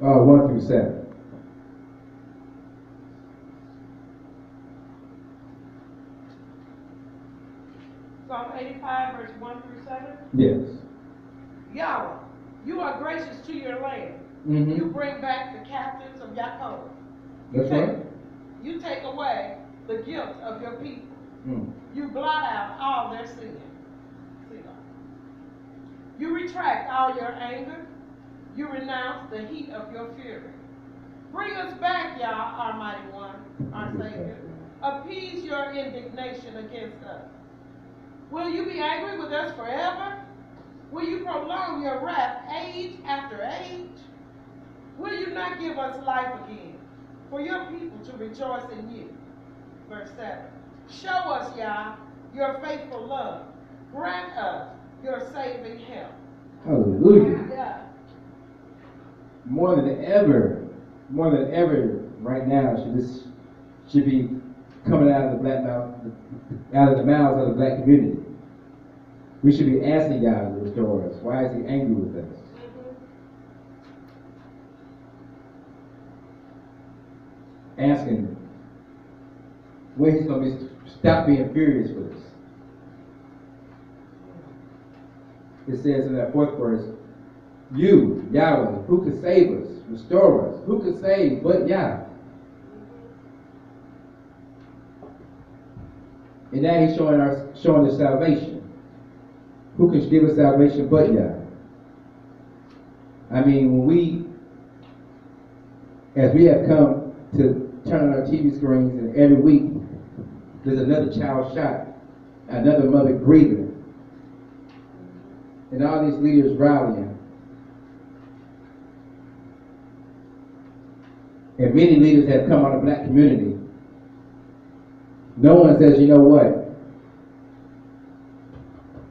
1 through 7. Psalm 85, verse 1 through 7? Yes. Yahweh, you are gracious to your land. Mm-hmm. You bring back the captives of Jacob. That's right. You take away the guilt of your people. Mm. You blot out all their sin. You retract all your anger. You renounce the heat of your fury. Bring us back, Yah, our mighty one, our Savior. Appease your indignation against us. Will you be angry with us forever? Will you prolong your wrath age after age? Will you not give us life again, for your people to rejoice in you? Verse 7. Show us, Yah, your faithful love. Grant us your saving help. Hallelujah. Yeah. More than ever, right now, should be coming out of the mouths of the black community. We should be asking God to restore us. Why is He angry with us? Asking when He's going to stop being furious with us. It says in that 4th verse, you, Yahweh, who could save us, restore us, who could save but Yah? And now He's showing us salvation. Who can give us salvation but Yah? I mean, as we have come to turn on our TV screens, and every week there's another child shot, another mother grieving, and all these leaders rallying. And many leaders have come out of the black community. No one says, you know what?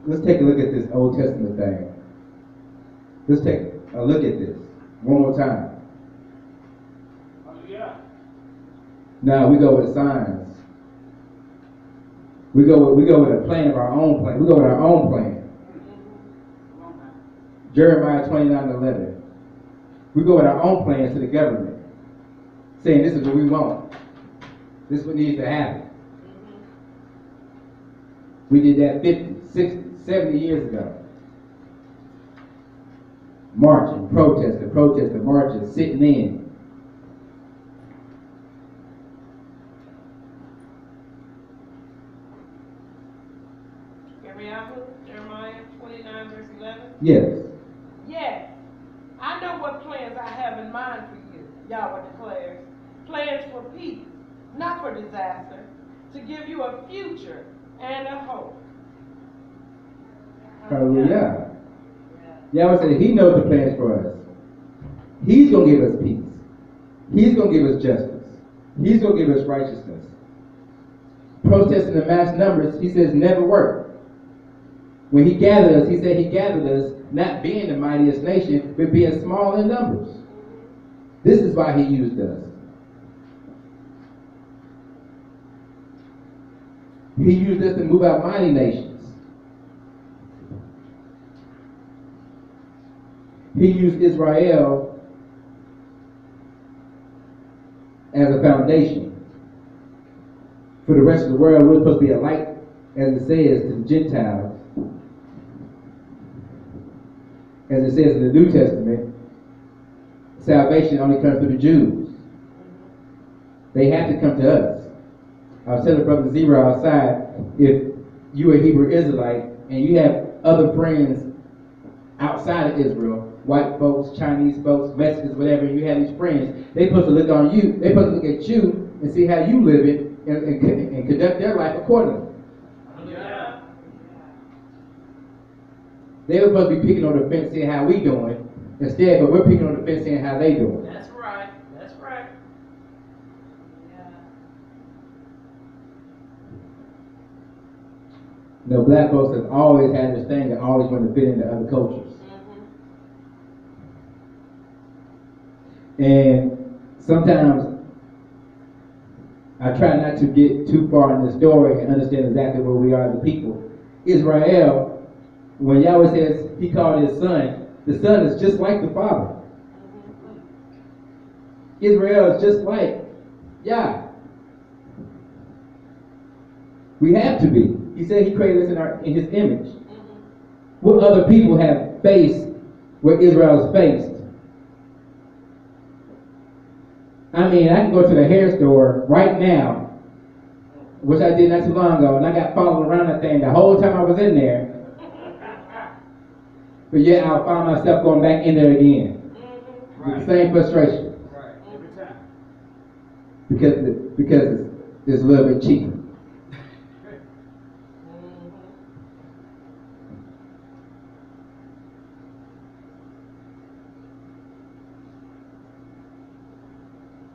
Let's take a look at this Old Testament thing. Let's take a look at this one more time. Oh, yeah. Now we go with signs. We go with a plan of our own plan. We go with our own plan. Jeremiah 29:11. We go with our own plans to the government, saying this is what we want. This is what needs to happen. We did that 50, 60, 70 years ago. Marching, protesting, marching, sitting in. Jeremiah 29, verse 11. Yes. Yes, I know what plans I have in mind for you, Yahweh declares. Plans for peace, not for disaster, to give you a future and a hope. Hallelujah. Yahweh said He knows the plans for us. He's going to give us peace. He's going to give us justice. He's going to give us righteousness. Protesting in mass numbers, He says, never worked. When He gathered us, He said He gathered us not being the mightiest nation, but being small in numbers. This is why He used us. He used us to move out mighty nations. He used Israel as a foundation. For the rest of the world, we're supposed to be a light, as it says, to the Gentiles. As it says in the New Testament, salvation only comes through the Jews. They have to come to us. I was telling Brother Zero outside, if you're a Hebrew Israelite and you have other friends outside of Israel, white folks, Chinese folks, Mexicans, whatever, and you have these friends, they're supposed to look on you, they're supposed to look at you and see how you live it and conduct their life accordingly. Yeah. They were supposed to be picking on the fence, seeing how we doing, instead, but we're picking on the fence, seeing how they doing. That's right. That's right. You know, black folks have always had this thing that always want to fit into other cultures. And sometimes I try not to get too far in the story and understand exactly where we are as a people. Israel, when Yahweh says He called His son, the son is just like the father. Israel is just like Yah. We have to be. He said he created us in his image. What other people have faced what Israel has faced? I mean, I can go to the hair store right now, which I did not too long ago, and I got followed around that thing the whole time I was in there. But yet I'll find myself going back in there again. With the same frustration. Right. Every time. Because it's a little bit cheaper.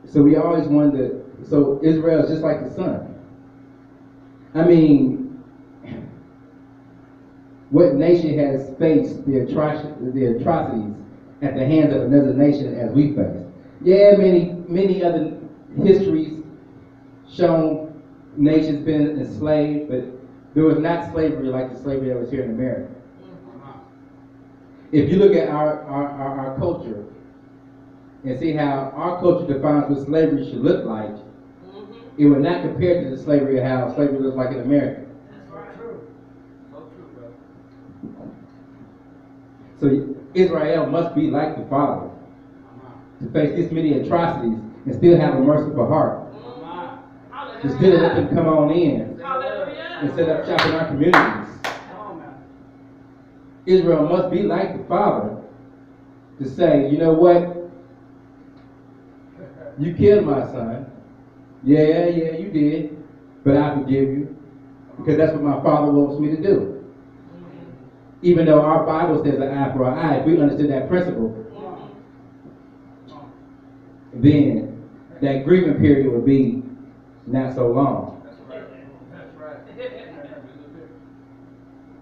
So we always wonder, so Israel is just like the sun. I mean, what nation has faced the atrocities at the hands of another nation as we face? Yeah, many other histories shown nations been enslaved, but there was not slavery like the slavery that was here in America. If you look at our culture and see how our culture defines what slavery should look like, it would not compare to the slavery of how slavery looks like in America. That's right. True. So true, bro. So Israel must be like the Father to face this many atrocities and still have a merciful heart. To still let them come on in and set up shop in our communities. Israel must be like the Father to say, you know what? You killed my son. Yeah, you did. But I forgive you. Because that's what my Father wants me to do. Even though our Bible says an eye for an eye, if we understood that principle, then that grieving period would be not so long. That's right.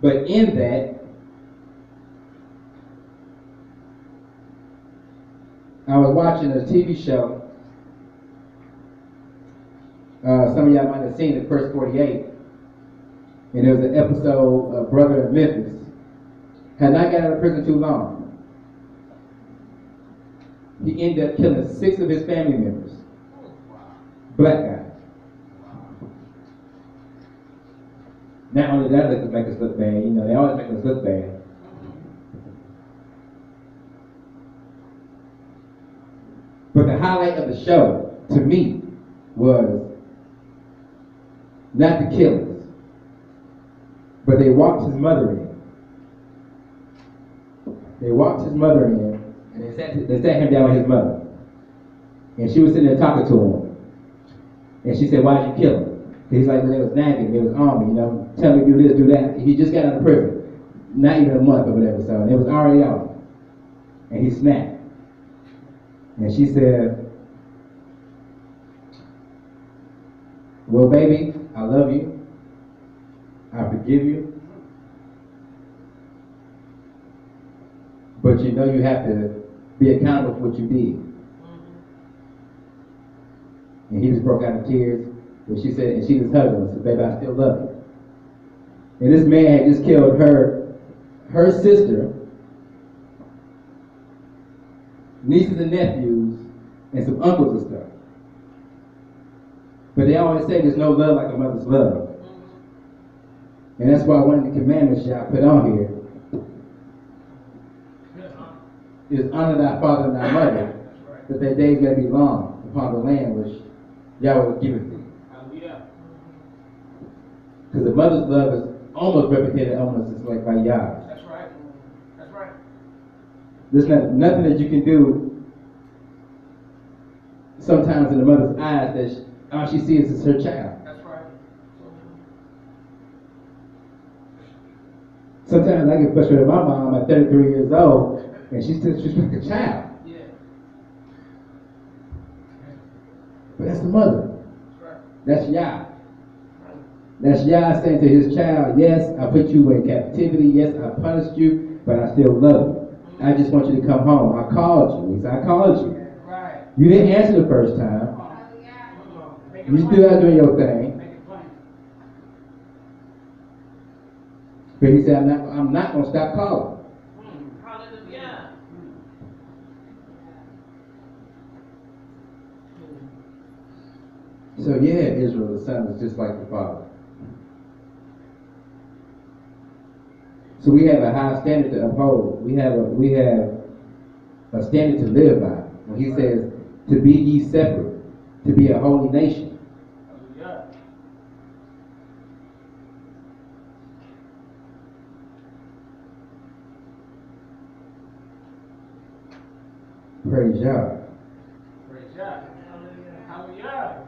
But in that, I was watching a TV show. Some of y'all might have seen it, First 48. And there was an episode of Brother in Memphis. Had not got out of prison too long. He ended up killing 6 of his family members. Black guys. Not only that, they make us look bad. You know, they always make us look bad. But the highlight of the show, to me, was not the killers, but they walked his mother in. They walked his mother in, and they sat him down with his mother. And she was sitting there talking to him. And she said, "Why'd you kill him?" He's like, "Well, they was nagging, they was on me, you know, tell me do this, do that." He just got out of prison, not even a month or whatever, so it was already out. And he snapped. And she said, "Well, baby, I love you. I forgive you. But you know you have to be accountable for what you did." And he just broke out in tears. And she said, and she just hugged him and said, "Baby, I still love you." And this man had just killed her sister, nieces and nephews, and some uncles and stuff. But they always say there's no love like a mother's love. And that's why one of the commandments y'all put on here is honor thy father and thy mother, that their days may be long upon the land which Yahweh will give it thee. Because the mother's love is almost replicated almost just like by Yah. That's right. That's right. There's nothing that you can do sometimes in the mother's eyes that all she sees is her child. That's right. Sometimes I get frustrated with my mom at 33 years old, and she's like a child. Yeah. But that's the mother. That's right. That's Yah. That's Yah saying to his child, "Yes, I put you in captivity. Yes, I punished you, but I still love you. I just want you to come home. I called you." He said, "I called you. Right. You didn't answer the first time. You still out doing your thing." But he said, I'm not going to stop calling. Hallelujah. So yeah, Israel, the son is just like the father. So we have a high standard to uphold. We have a standard to live by. When he says to be ye separate, to be a holy nation. Hallelujah. Praise Yah. Praise God. Hallelujah.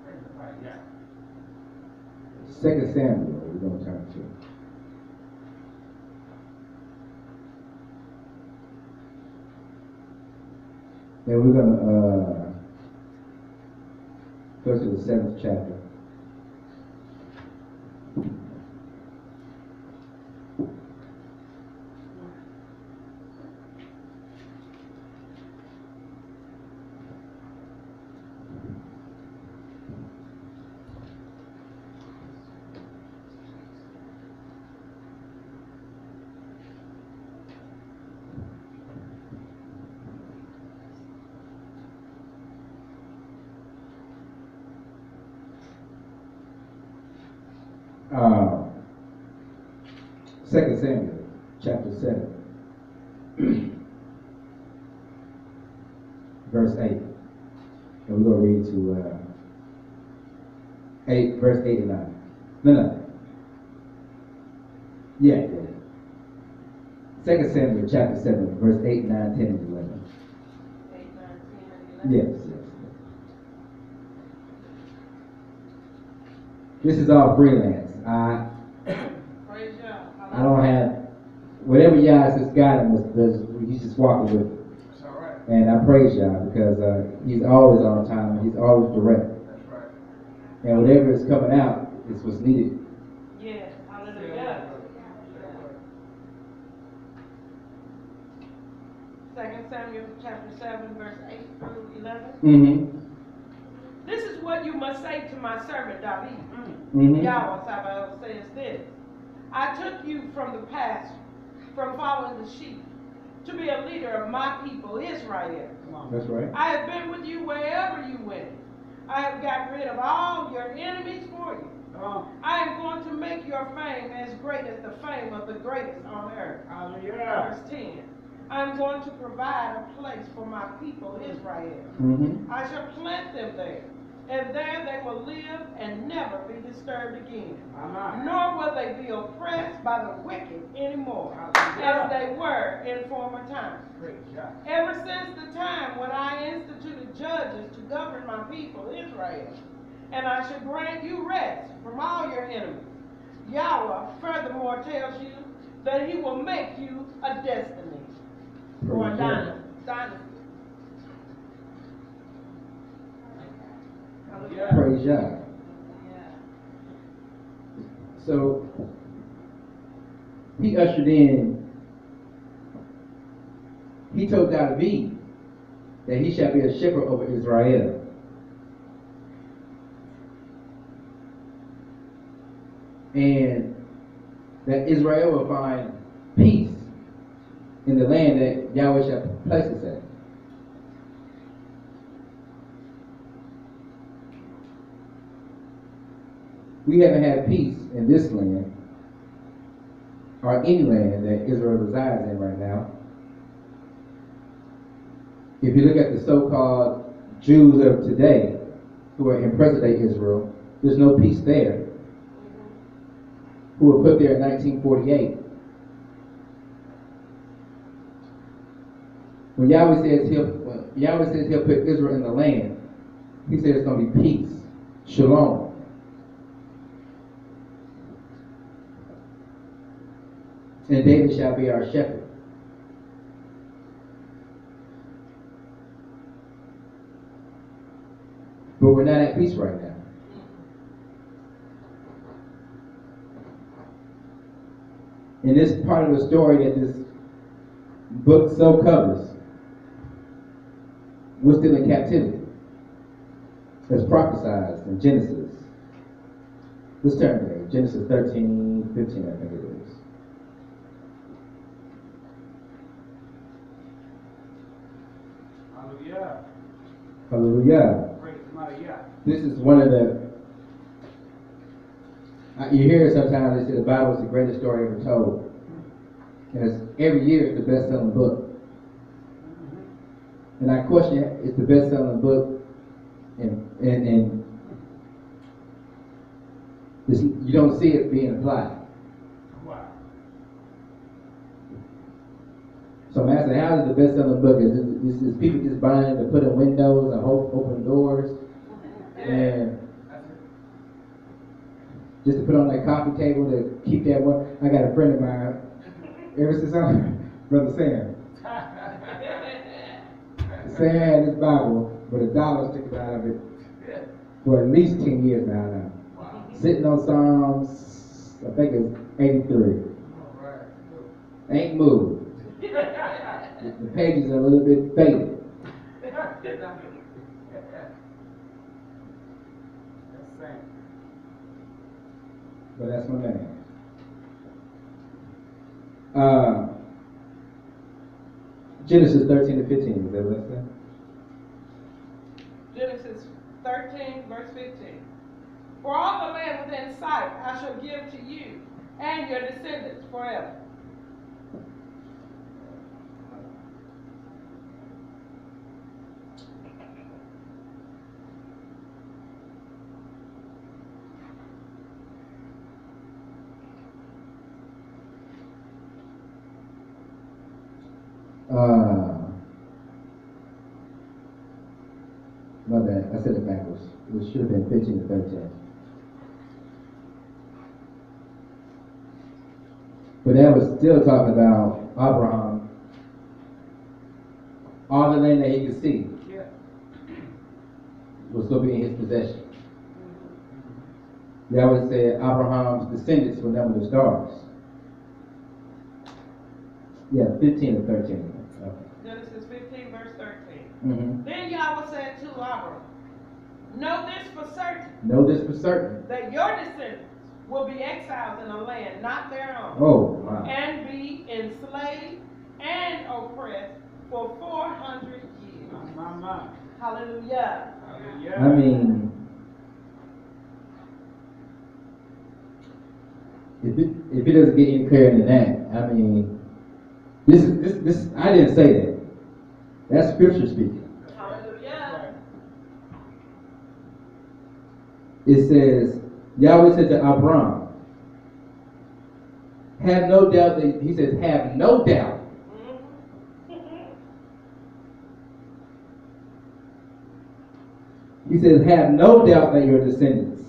Praise the Lord. Yeah. 2 Samuel, we're going to turn to. And we're going to go to the 7th chapter. Uh, 2 Samuel, chapter 7, verse 8. And we're going to read to verse 8 and 9. No. Yeah. 2 Samuel, chapter 7, verse 8, 9, 10, and 11. 8, 9, 10, and 11. Yes. This is all freelance. Praise God. I don't have whatever Yah has guiding us. He's just walking with it. That's all right. And I praise Yah because he's always on time. He's always direct. That's right. And whatever is coming out is what's needed. Yes. Hallelujah. 2 Samuel chapter 7, verse 8 through 11. Mm-hmm. This is what you must say to my servant David. Mm-hmm. Yahweh Sabaoth says this: I took you from the pasture, from following the sheep, to be a leader of my people Israel. That's right. I have been with you wherever you went. I have got rid of all your enemies for you. I am going to make your fame as great as the fame of the greatest on earth. Hallelujah. Verse 10. I am going to provide a place for my people Israel. Mm-hmm. I shall plant them there, and there they will live and never be disturbed again. Nor will they be oppressed by the wicked anymore, as they were in former times. Ever since the time when I instituted judges to govern my people Israel, and I shall grant you rest from all your enemies. Yahweh furthermore tells you that he will make you a destiny, or a dynasty. Praise Yah. So he ushered in, he told David that he shall be a shepherd over Israel. And that Israel will find peace in the land that Yahweh shall place us at. We haven't had peace in this land, or any land that Israel resides in right now. If you look at the so-called Jews of today, who are in present-day Israel, there's no peace there. Who were put there in 1948. When Yahweh says he'll put Israel in the land, he said it's going to be peace, shalom. And David shall be our shepherd. But we're not at peace right now. In this part of the story that this book so covers, we're still in captivity, as prophesied in Genesis. Let's turn there. Genesis 13, 15, I think it is. Hallelujah. Hallelujah. Praise the Hallelujah. This is one of the, you hear it sometimes, they say the Bible is the greatest story ever told. And every year it's the best-selling book. And I question, it's the best-selling book, and you don't see it being applied. Wow. So I'm asking, how is the best-selling book? Is people just buying it to put in windows and open doors? And just to put on that coffee table to keep that one. I got a friend of mine, ever since Brother Sam. Sam had this Bible with $1 sticking out of it for at least 10 years now. Wow. Sitting on Psalms, I think it's 83. All right. Ain't moved. The pages are a little bit faded. That's same. But that's my man. Genesis 13 to 15, is that what I said? Genesis 13, verse 15. For all the land within sight I shall give to you and your descendants forever. My bad, I said it backwards. It should have been 15 to 13. But that was still talking about Abraham, all the land that he could see was still be in his possession. Yahweh said Abraham's descendants will number the stars. Yeah, 15 to 13. Okay. Genesis 15, verse 13. Mm-hmm. Then Yahweh said to Abram, know this for certain, Know this for certain. that your descendants will be exiles in a land not their own, Oh, wow. and be enslaved and oppressed for 400 years. My. Hallelujah. Hallelujah. I mean, if it doesn't get any clearer than that, I mean, this I didn't say that. That's scripture speaking. Hallelujah. It says, Yahweh said to Abram, have no doubt that, he says, have no doubt. He says, have no doubt that your descendants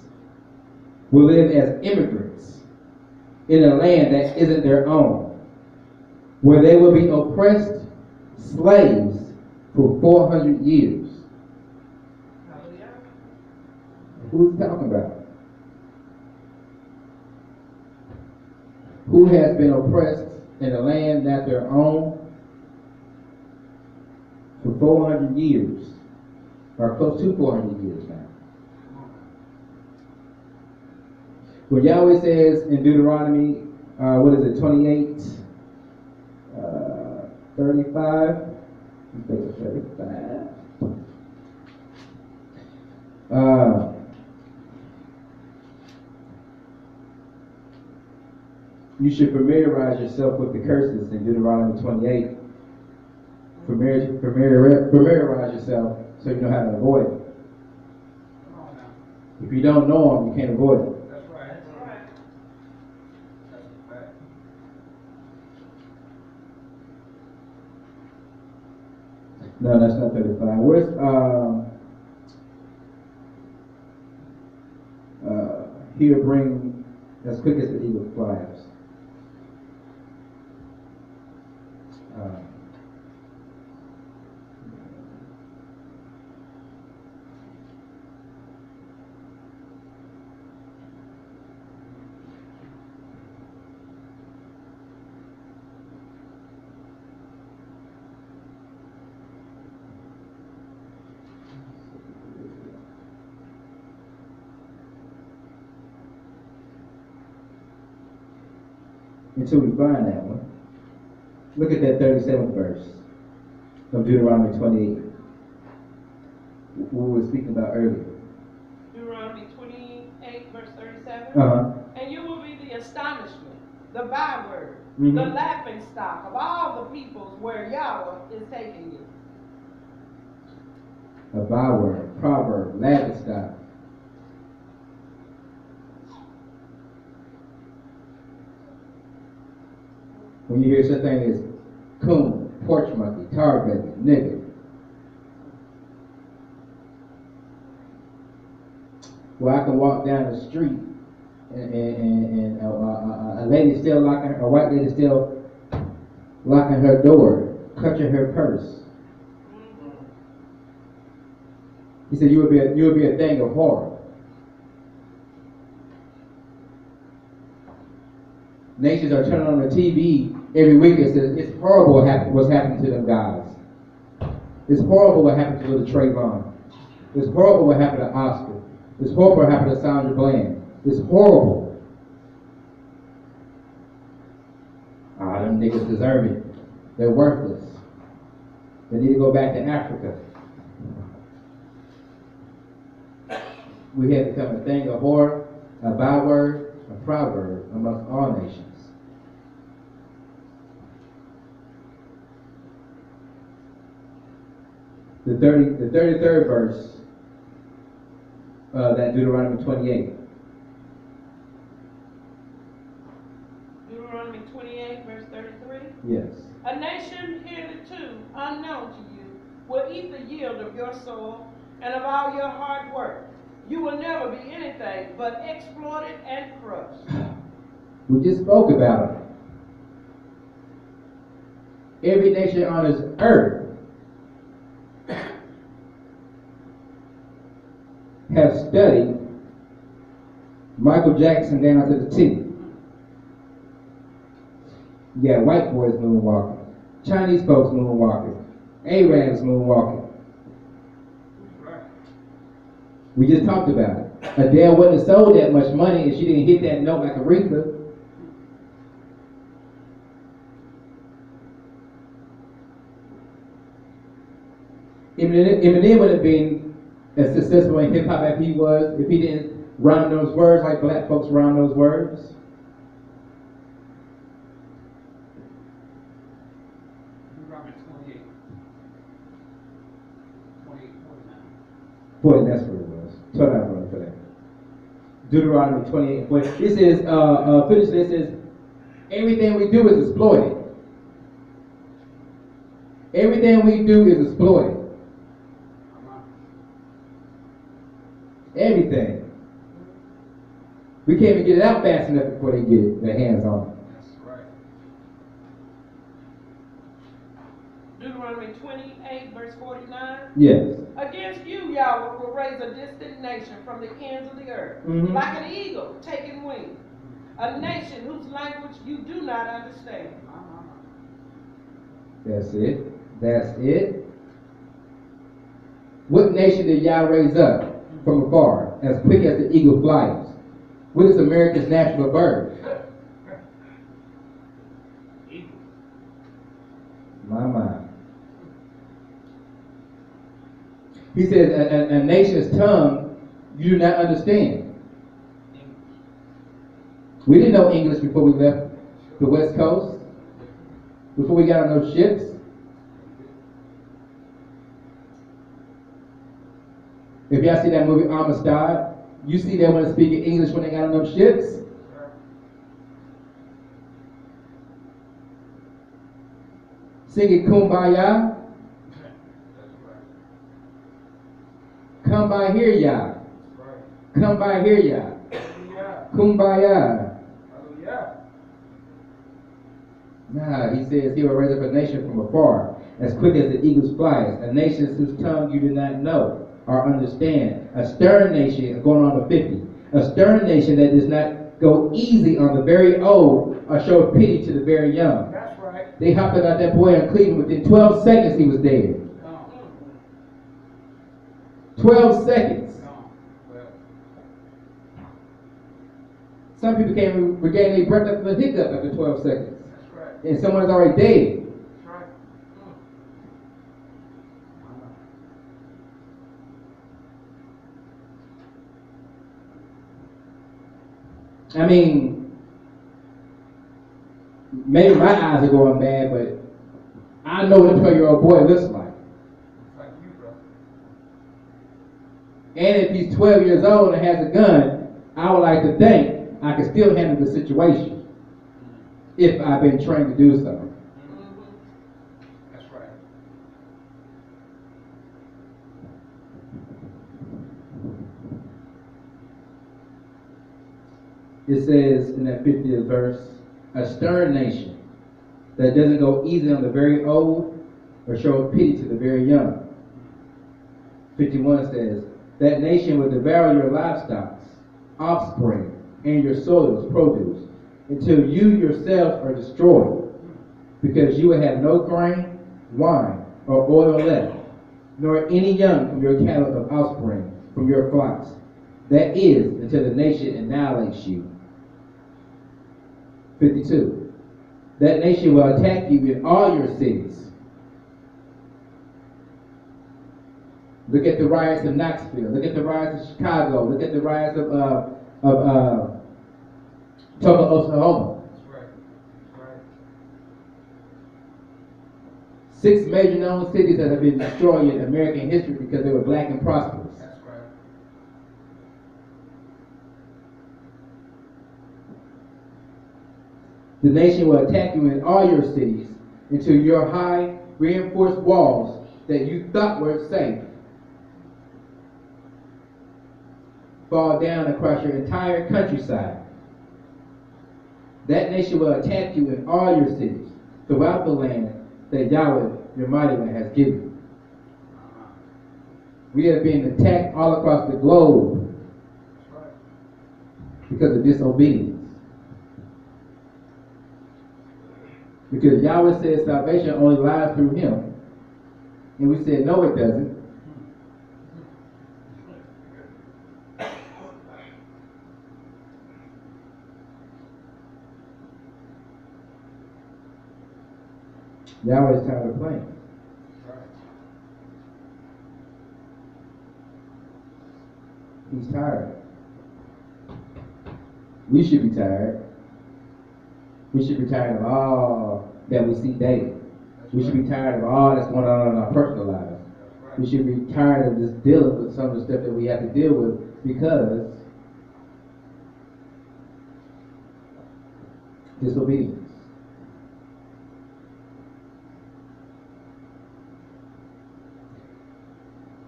will live as immigrants in a land that isn't their own, where they will be oppressed slaves for 400 years. Hallelujah. Who's he talking about? Who has been oppressed in a land not their own for 400 years, or close to 400 years now. Well, Yahweh says in Deuteronomy, 28, 35. I think it's 35. You should familiarize yourself with the curses in Deuteronomy 28. Familiarize yourself so you know how to avoid it. Come on now. If you don't know them, you can't avoid it. That's right. That's right. That's a fact. No, that's not 35. Where's he'll bring as quick as the eagle flies. Until we find that one. Look at that 37th verse of Deuteronomy 28. What we were speaking about earlier. Uh-huh. And you will be the astonishment, the byword, Mhm. the laughing stock of all the peoples where Yahweh is taking you. A byword, proverb, laughing stock. When you hear such thing as coon, porch monkey, tar baby, nigga. Well, I can walk down the street and a lady still locking, a white lady still locking her door, clutching her purse. He said, you would be a thing of horror. Nations are turning on the TV every week and says, it's horrible what's happening to them guys. It's horrible what happened to little Trayvon. It's horrible what happened to Oscar. It's horrible what happened to Sandra Bland. It's horrible. Ah, them niggas deserve it. They're worthless. They need to go back to Africa. We have become a thing of horror, a byword, a proverb amongst all nations. The 33rd verse, that Deuteronomy 28. Deuteronomy 28, verse 33. Yes. A nation hitherto unknown to you will eat the yield of your soil and of all your hard work. You will never be anything but exploited and crushed. We just spoke about it. Every nation on this earth have studied Michael Jackson down to the T. You got white boys moonwalking, Chinese folks moonwalking, Arabs moonwalking. We just talked about it. Adele wouldn't have sold that much money if she didn't hit that note like Aretha. Eminem would have been as successful in hip hop as he was if he didn't rhyme those words like black folks rhyme those words. Deuteronomy 28. 28, 49. 40, that's what it was. TODAH running for that. Deuteronomy 28, 40. This is, finish this, says, everything we do is exploited. Everything we do is exploited. Everything. We can't even get it out fast enough before they get their hands on it. That's right. Deuteronomy 28, verse 49. Yes. Against you, Yahweh will raise a distant nation from the ends of the earth, Mhm. like an eagle taking wing, a nation whose language you do not understand. That's it. That's it. What nation did Yah raise up from afar, as quick as the eagle flies? What is America's national bird? Eagle. My. He says, a nation's tongue you do not understand. We didn't know English before we left the West Coast, before we got on those ships. If y'all see that movie Amistad, you see that when speaking English when they got on those ships. Singing Kumbaya. Come by here, Yah. Come by here, Yah. Kumbaya. Nah, he says he will raise up a nation from afar, as quick as the eagle's flies, a nation whose tongue you do not know or understand. A stern nation, going on to 50. A stern nation that does not go easy on the very old or show pity to the very young. That's right. They hopped about that boy in Cleveland. Within 12 seconds, he was dead. 12 seconds. Some people can't regain their breath after the hiccup after 12 seconds. That's right. And someone's already dead. That's right. I mean, maybe my eyes are going bad, but I know what a 12-year-old boy looks like. Like you, bro. And if he's 12 years old and has a gun, I would like to think I can still handle the situation if I've been trained to do so. Mm-hmm. That's right. It says in that 50th verse, a stern nation that doesn't go easy on the very old or show pity to the very young. 51 says, that nation will devour your livestock, offspring, and your soil's produce until you yourselves are destroyed, because you will have no grain, wine, or oil left, nor any young from your cattle of offspring from your flocks. That is, until the nation annihilates you. 52. That nation will attack you in all your cities. Look at the riots of Knoxville. Look at the riots of Chicago. Look at the riots of Tulsa, Oklahoma. That's right. That's right. 6 major known cities that have been destroyed in American history because they were black and prosperous. That's right. The nation will attack you in all your cities until your high, reinforced walls that you thought were safe fall down across your entire countryside. That nation will attack you in all your cities throughout the land that Yahweh, your mighty one, has given you. We have been attacked all across the globe because of disobedience. Because Yahweh says salvation only lies through him. And we said, no, it doesn't. Yahweh's tired of playing. He's tired. We should be tired. We should be tired of all that we see daily. We should be tired of all that's going on in our personal lives. We should be tired of just dealing with some of the stuff that we have to deal with because disobedience.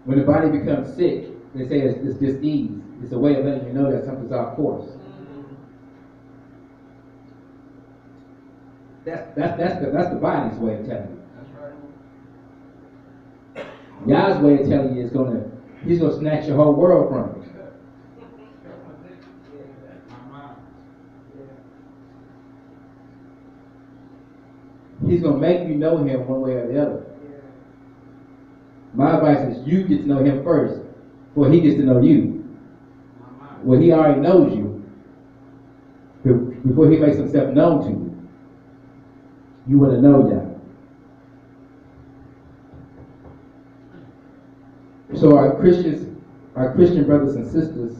When the body becomes sick, they say it's disease. It's a way of letting you know that something's off course. That's the body's way of telling you. That's right. Yah's way of telling you is he's gonna snatch your whole world from you. He's gonna make you know him one way or the other. My advice is you get to know him first before he gets to know you. Well, he already knows you before he makes himself known to you. You want to know Yah. So our Christian brothers and sisters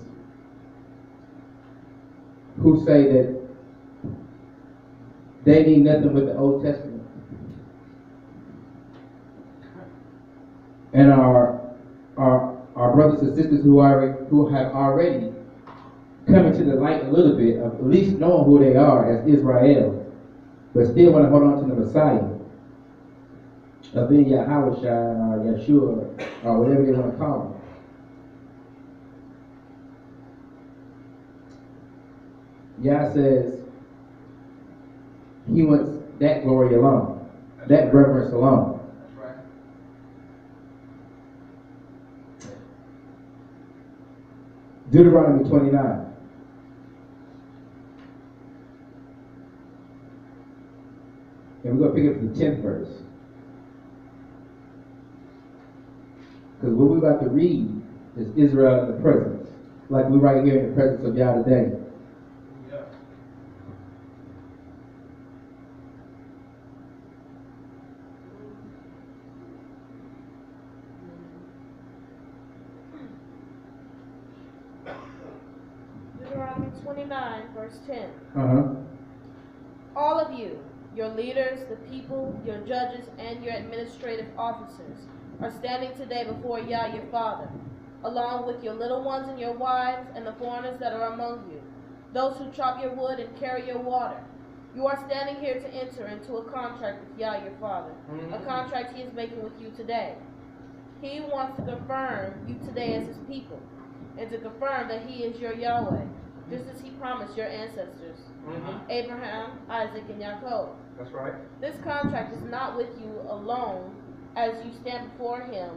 who say that they need nothing but the Old Testament, and our brothers and sisters who have already come into the light a little bit of at least knowing who they are as Israel, but still want to hold on to the Messiah of being Yahweh or Yeshua or whatever they want to call him. Yah says he wants that glory alone, that reverence alone. That's right. Deuteronomy 29. And we're going to pick up the 10th verse. Because what we're about to read is Israel in the presence. Like we're right here in the presence of Yah today. Yeah. Deuteronomy 29, verse 10. Uh-huh. All of you, your leaders, the people, your judges, and your administrative officers, are standing today before Yah your Father, along with your little ones and your wives, and the foreigners that are among you, those who chop your wood and carry your water. You are standing here to enter into a contract with Yah your Father, a contract he is making with you today. He wants to confirm you today as his people, and to confirm that he is your Yahweh, just as he promised your ancestors, Abraham, Isaac, and Jacob. That's right. This contract is not with you alone as you stand before him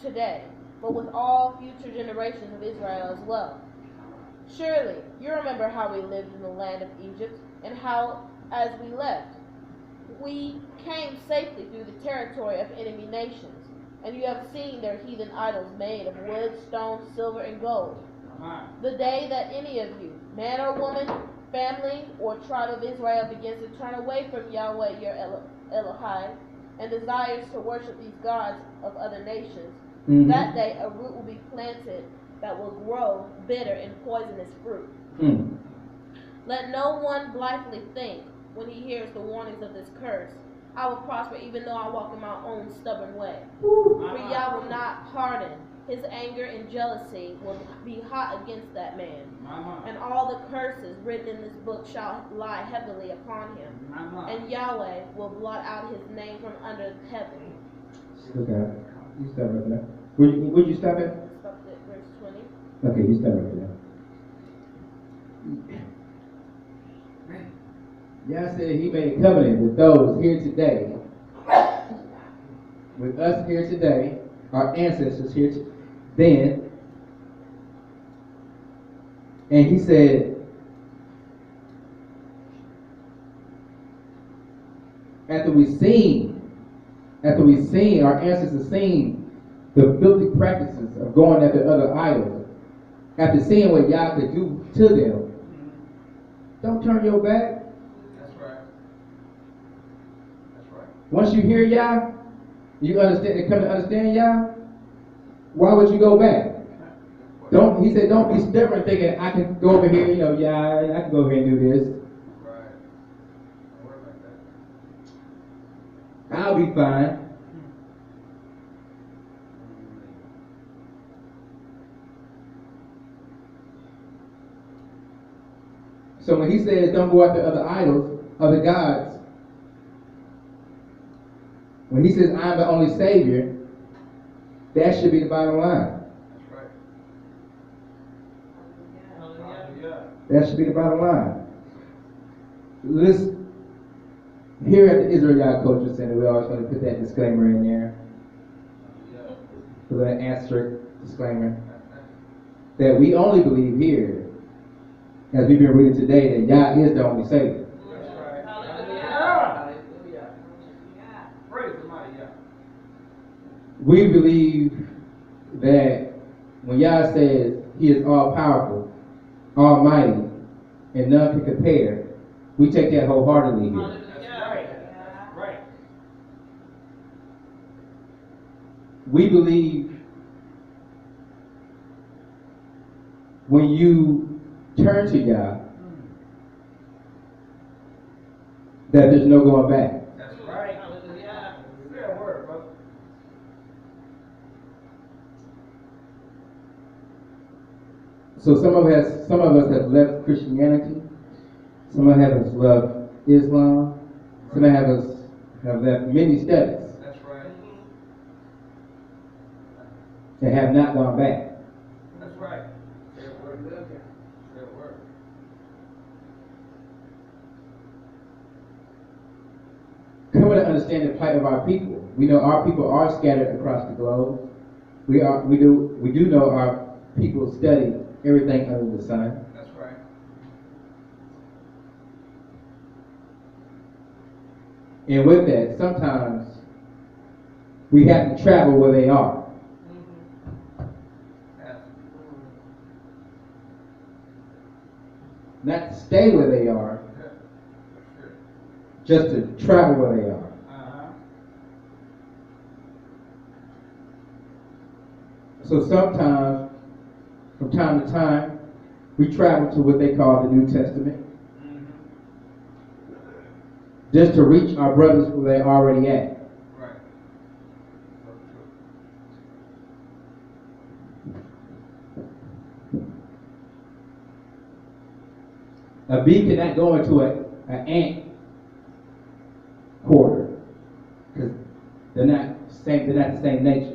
today, but with all future generations of Israel as well. Surely, you remember how we lived in the land of Egypt, and how, as we left, we came safely through the territory of enemy nations, and you have seen their heathen idols made of wood, stone, silver, and gold. The day that any of you, man or woman, family, or tribe of Israel begins to turn away from Yahweh your Elohai, and desires to worship these gods of other nations, that day a root will be planted that will grow bitter and poisonous fruit. Let no one blithely think, when he hears the warnings of this curse, I will prosper even though I walk in my own stubborn way. For Yah will not harden. His anger and jealousy will be hot against that man. And all the curses written in this book shall lie heavily upon him. And Yahweh will blot out his name from under heaven. Look at it. You stop right there. Would you stop it? Stop at verse 20. Okay, you stop right there. Yah said he made a covenant with those here today, with us here today, our ancestors here then, and he said, after we seen, our ancestors seen the filthy practices of going after other idols, after seeing what Yah could do to them, don't turn your back. That's right. That's right. Once you hear Yah, you understand and come to understand Yah, why would you go back? He said, don't be stubborn thinking I can go over here, Yah, I can go over here and do this. Right. Don't worry about that. I'll be fine. So when he says don't go after other idols, other gods, when he says I'm the only Savior, that should be the bottom line. That's right. Hallelujah. That should be the bottom line. Listen, here at the Israel Culture Center, we always want to put that disclaimer in there. For the answer disclaimer. That we only believe here, as we've been reading today, that Yah is the only Savior. That's right. Hallelujah. Hallelujah. Praise the mighty Yah. We believe that when Yah says he is all-powerful, almighty, and none can compare, we take that wholeheartedly here. That's right. That's right. We believe when you turn to Yah, that there's no going back. That's right. Hallelujah. Fair word, brother. So some of us have left Christianity, some of us have left Islam, some of us have left many studies That's right. and have not gone back. That's right. Fair word. Fair word. Coming to understand the plight of our people. We know our people are scattered across the globe. We do know our people study everything under the sun. That's right. And with that, sometimes we have to travel where they are. Yes. Not to stay where they are, Sure. just to travel where they are. So sometimes, from time to time, we travel to what they call the New Testament, just to reach our brothers where they're already at. Right. A bee cannot go into an ant quarter because they're not the same nature.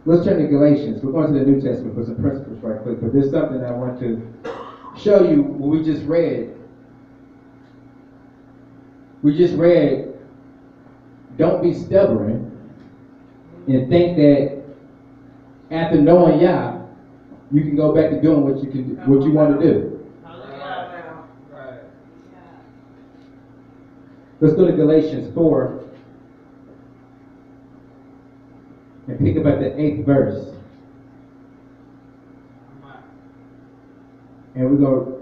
Let's turn to Galatians. We're going to the New Testament for some principles right quick, but there's something I want to show you what we just read. We just read, don't be stubborn and think that after knowing Yah, you can go back to doing what you want to do. Right. Let's go to Galatians 4 and pick up at the 8th verse. And we're going to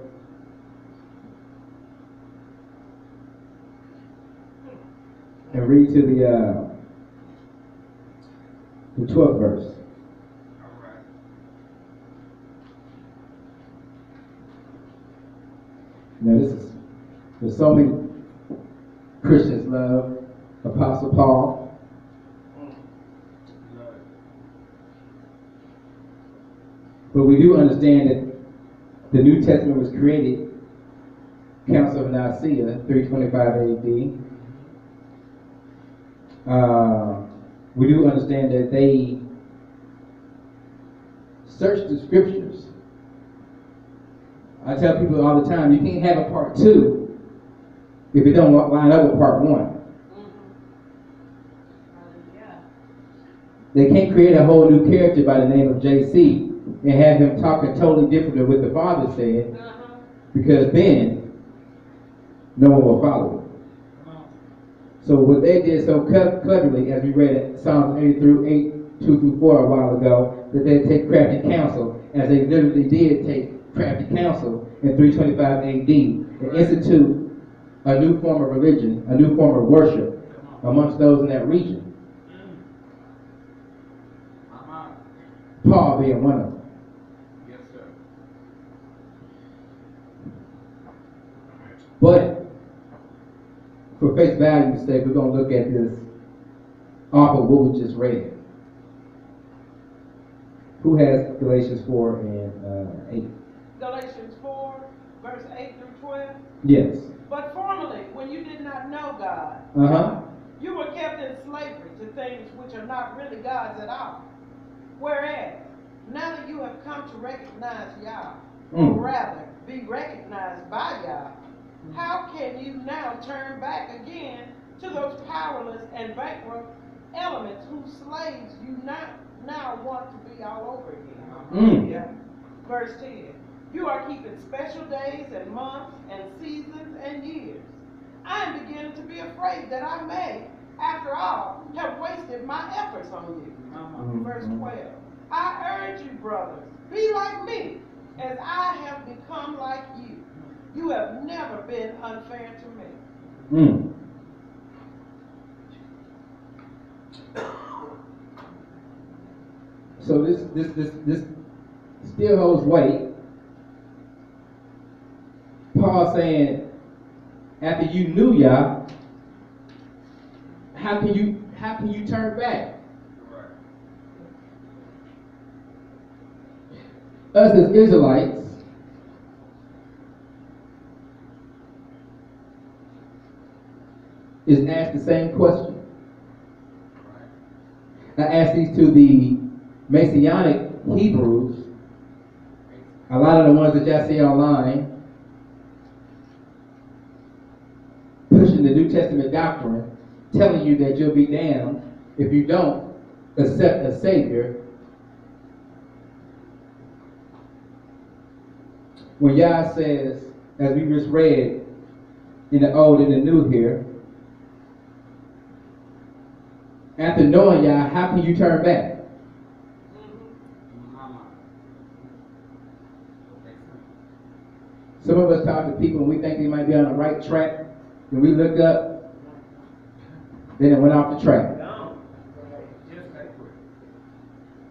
and read to the 12th verse. Now there's so many Christians love Apostle Paul. But we do understand that the New Testament was created, Council of Nicaea, 325 AD. We do understand that they searched the scriptures. I tell people all the time, you can't have a part 2 if it don't line up with part 1. They can't create a whole new character by the name of JC and have him talking totally different than what the Father said, because then no one will follow it. So what they did so cleverly, as we read it, Psalms 8 2 through 4 a while ago, that they take crafty counsel, as they literally did take crafty counsel in 325 AD, and institute a new form of religion, a new form of worship amongst those in that region. Paul being one of them. Yes, sir. But for face value's sake, we're going to look at this off of what we just read. Who has Galatians 4 and 8? Galatians 4, verse 8 through 12. Yes. But formerly, when you did not know God, you were kept in slavery to things which are not really God's at all. Whereas, now that you have come to recognize Yah, or rather, be recognized by Yah, how can you now turn back again to those powerless and bankrupt elements whose slaves you now want to be all over again? Yeah. Verse 10. You are keeping special days and months and seasons and years. I am beginning to be afraid that I may, after all, have wasted my efforts on you. Verse 12. I urge you, brothers, be like me, as I have become like you. You have never been unfair to me. So this still holds weight. Paul saying, after you knew Yah, how can you turn back? Us as Israelites, is asked the same question. I asked these to the Messianic Hebrews, a lot of the ones that y'all see online, pushing the New Testament doctrine, telling you that you'll be damned if you don't accept a Savior. When Yah says, as we just read in the Old and the New here, after knowing Yah, how can you turn back? Some of us talk to people and we think they might be on the right track. When we look up, then it went off the track.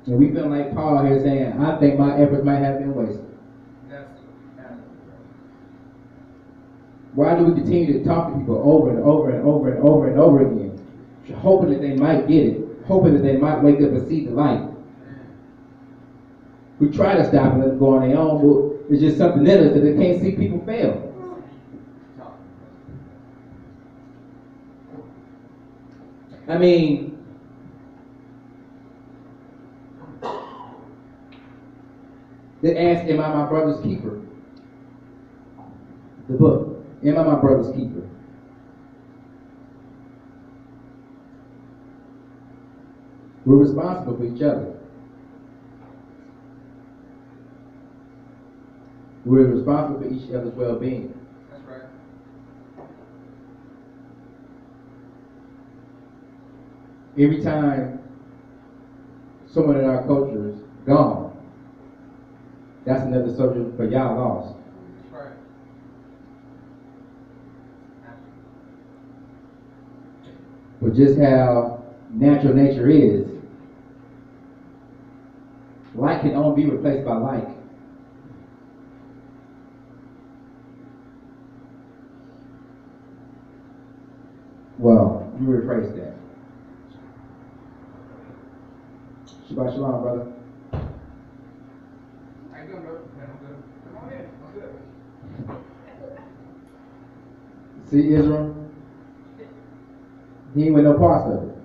And we feel like Paul here saying, I think my efforts might have been wasted. That's Why do we continue to talk to people over and over and over and over and over again, hoping that they might get it, hoping that they might wake up and see the light? We try to stop and let them go on their own, but it's just something in us that they can't see people fail. I mean, they asked, am I my brother's keeper? The book, am I my brother's keeper? We're responsible for each other. We're responsible for each other's well-being. That's right. Every time someone in our culture is gone, that's another soldier for y'all lost. That's right. But just how natural nature is, like can only be replaced by like. Well, you rephrase that. Shabbat shalom, brother. How you doing, brother? I'm good. Come on in. I'm good. See Israel? He ain't with no parts of it.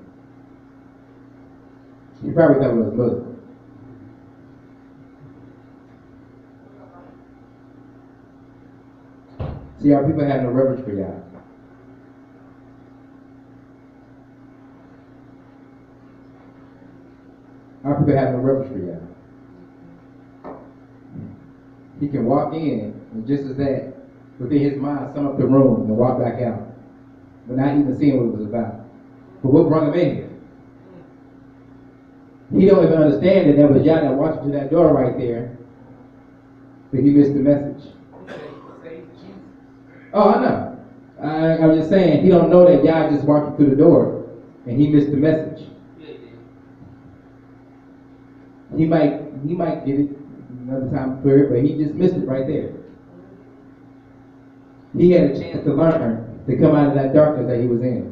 He probably thought it was Muslim. See, our people have no reverence for y'all. Our people have no reverence for y'all. He can walk in and just as that, within his mind, sum up the room and walk back out, but not even seeing what it was about. But what brought him in here? He don't even understand that there was y'all that walked to that door right there, but he missed the message. Oh, I know. I'm just saying, he don't know that y'all just walked through the door, and he missed the message. He might get it another time through it, but he just missed it right there. He had a chance to learn to come out of that darkness that he was in.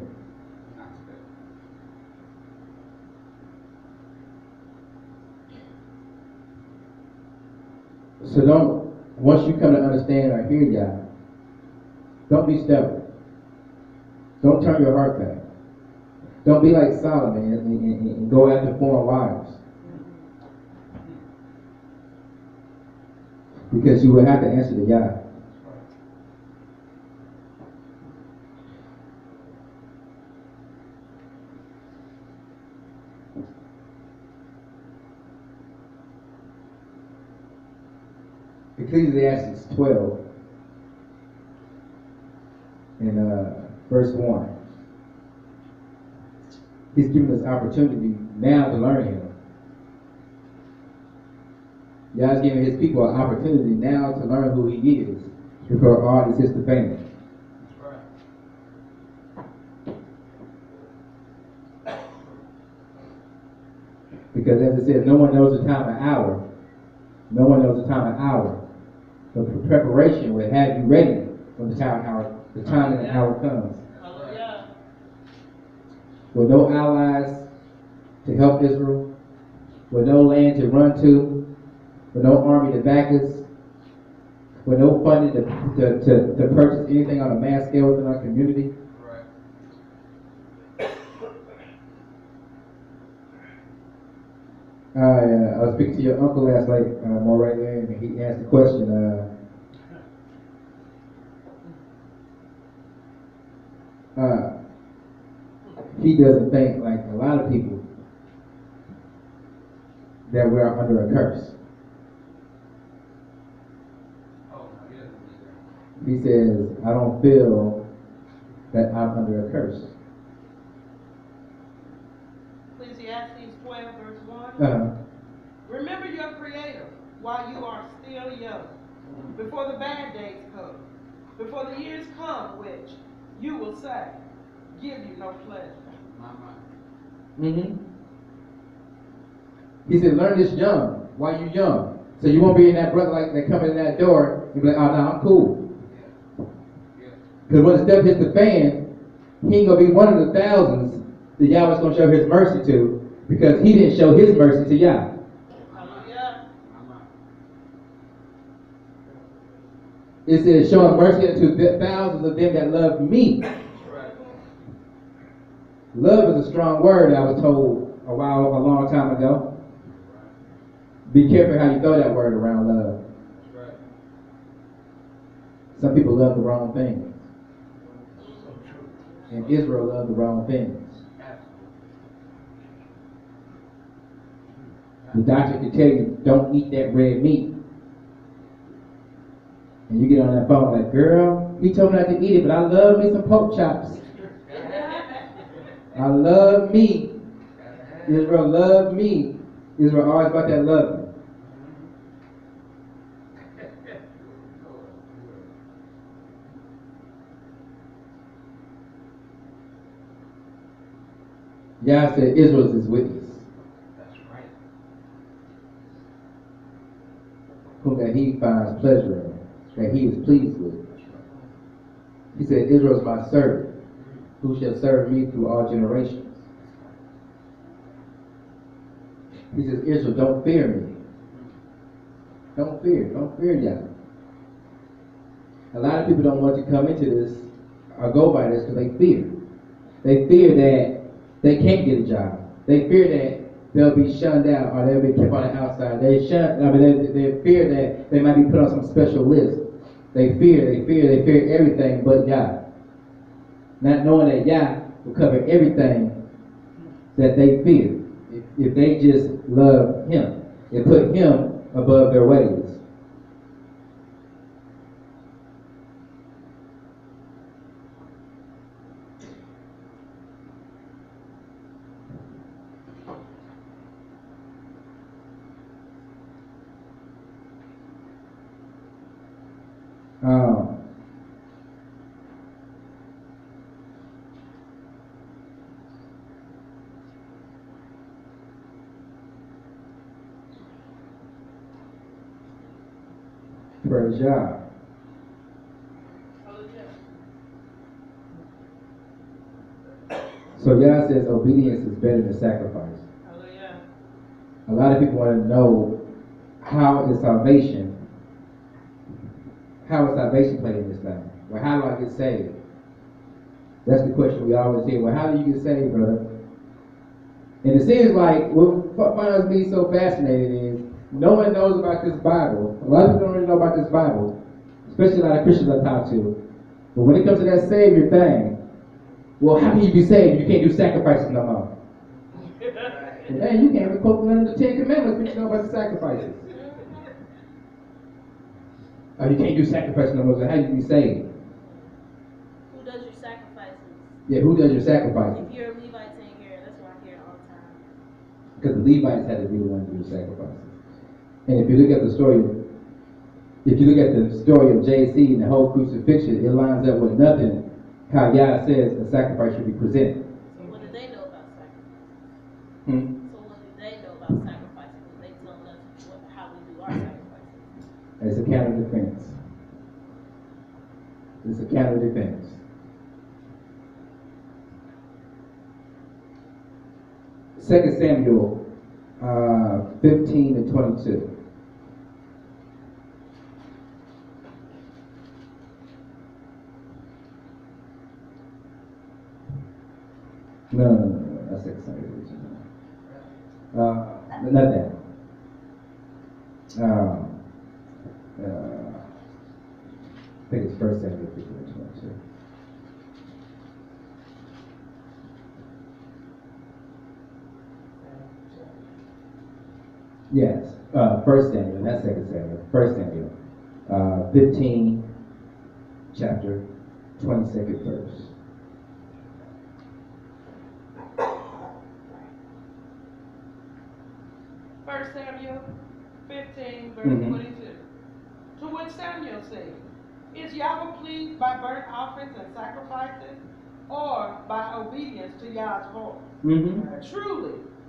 So once you come to understand or hear y'all, don't be stubborn. Don't turn your heart back. Don't be like Solomon and go after foreign wives. Because you will have to answer to God. Ecclesiastes 12 in verse 1. He's giving us opportunity now to learn him. God's giving his people an opportunity now to learn who he is before all this hits the fan. Because as it says, no one knows the time or hour. No one knows the time or hour. But the preparation will have you ready when the time and the hour comes. With no allies to help Israel, with no land to run to, with no army to back us, with no funding to purchase anything on a mass scale within our community. I was speaking to your uncle last night, more right there, and he asked the question, he doesn't think, like a lot of people, that we're under a curse. He says, I don't feel that I'm under a curse. Ecclesiastes 12, verse 1. Remember your Creator while you are still young, before the bad days come, before the years come which you will say, give you no pleasure. Mm-hmm. He said, learn this young, while you young. So you won't be in that brother like that coming in that door and be like, oh no, I'm cool. Because when the stuff hits the fan, he ain't gonna be one of the thousands that Yahweh's gonna show his mercy to, because he didn't show his mercy to Yah. Hallelujah. It says, showing mercy unto the thousands of them that love me. Love is a strong word, I was told a long time ago. Be careful how you throw that word around, love. Some people love the wrong things. And Israel loved the wrong things. The doctor can tell you, don't eat that red meat. And you get on that phone like, girl, he told me not to eat it, but I love me some pork chops. I love me. Israel loved me. Israel always about that love. Yah said Israel is his witness. That's right. Whom that he finds pleasure in, that he is pleased with. He said, Israel is my servant, who shall serve me through all generations. He says, Israel, don't fear me. Don't fear Yah. A lot of people don't want to come into this or go by this because they fear. They fear that they can't get a job. They fear that they'll be shunned out or they'll be kept on the outside. They fear that they might be put on some special list. They fear everything but Yah. Not knowing that Yah will cover everything that they fear if they just love Him and put Him above their ways. Praise Yah. So Yah says obedience is better than sacrifice. Hallelujah. A lot of people want to know how is salvation played in this thing? Well, how do I get saved? That's the question we always hear. Well, how do you get saved, brother? And it seems like what finds me so fascinating is no one knows about this Bible. A lot of people don't really know about this Bible, especially a lot of Christians I talk to. But when it comes to that Savior thing, well, how can you be saved? You can't do sacrifices no more. Well, man, you can't even quote none of the 10 Commandments, but you know about the sacrifices. Oh, you can't do sacrifices no more, so how do you be saved? Who does your sacrifices? Yeah, who does your sacrifices? If you're a Levite saying here, that's what I hear all the time. Because the Levites had to be the ones to do the sacrifices. And if you look at the story of JC and the whole crucifixion, it lines up with nothing how Yah says a sacrifice should be presented. So what do they know about sacrifices? Hmm? So what do they know about sacrifices? Because they telling us how we do our sacrifices. It's a counter defense. It's a counter defense. Second Samuel 15 and 22. No, that's Second Samuel. Not that. I think it's First Samuel 15 and 22. Yes, First Samuel, not Second Samuel. First Samuel, 15, chapter 22nd verse. First Samuel 15, verse Mhm. 22. To which Samuel said, Is Yahweh pleased by burnt offerings and sacrifices, or by obedience to Yah's voice? Mm-hmm. Truly,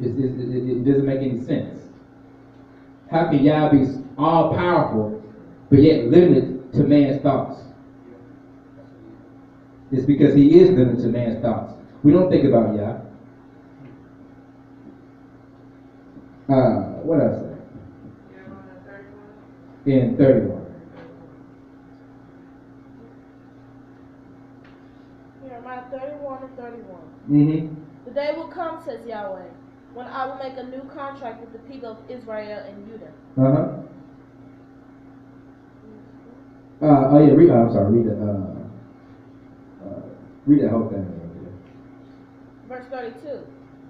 It doesn't make any sense. How can Yah be all powerful, but yet limited to man's thoughts? It's because he is limited to man's thoughts. We don't think about Yah. What else? In 31. Jeremiah 31 and 31. Mm-hmm. The day will come, says Yahweh, when I will make a new contract with the people of Israel and Judah. Uh-huh. Oh yeah, read that whole thing. Verse 32.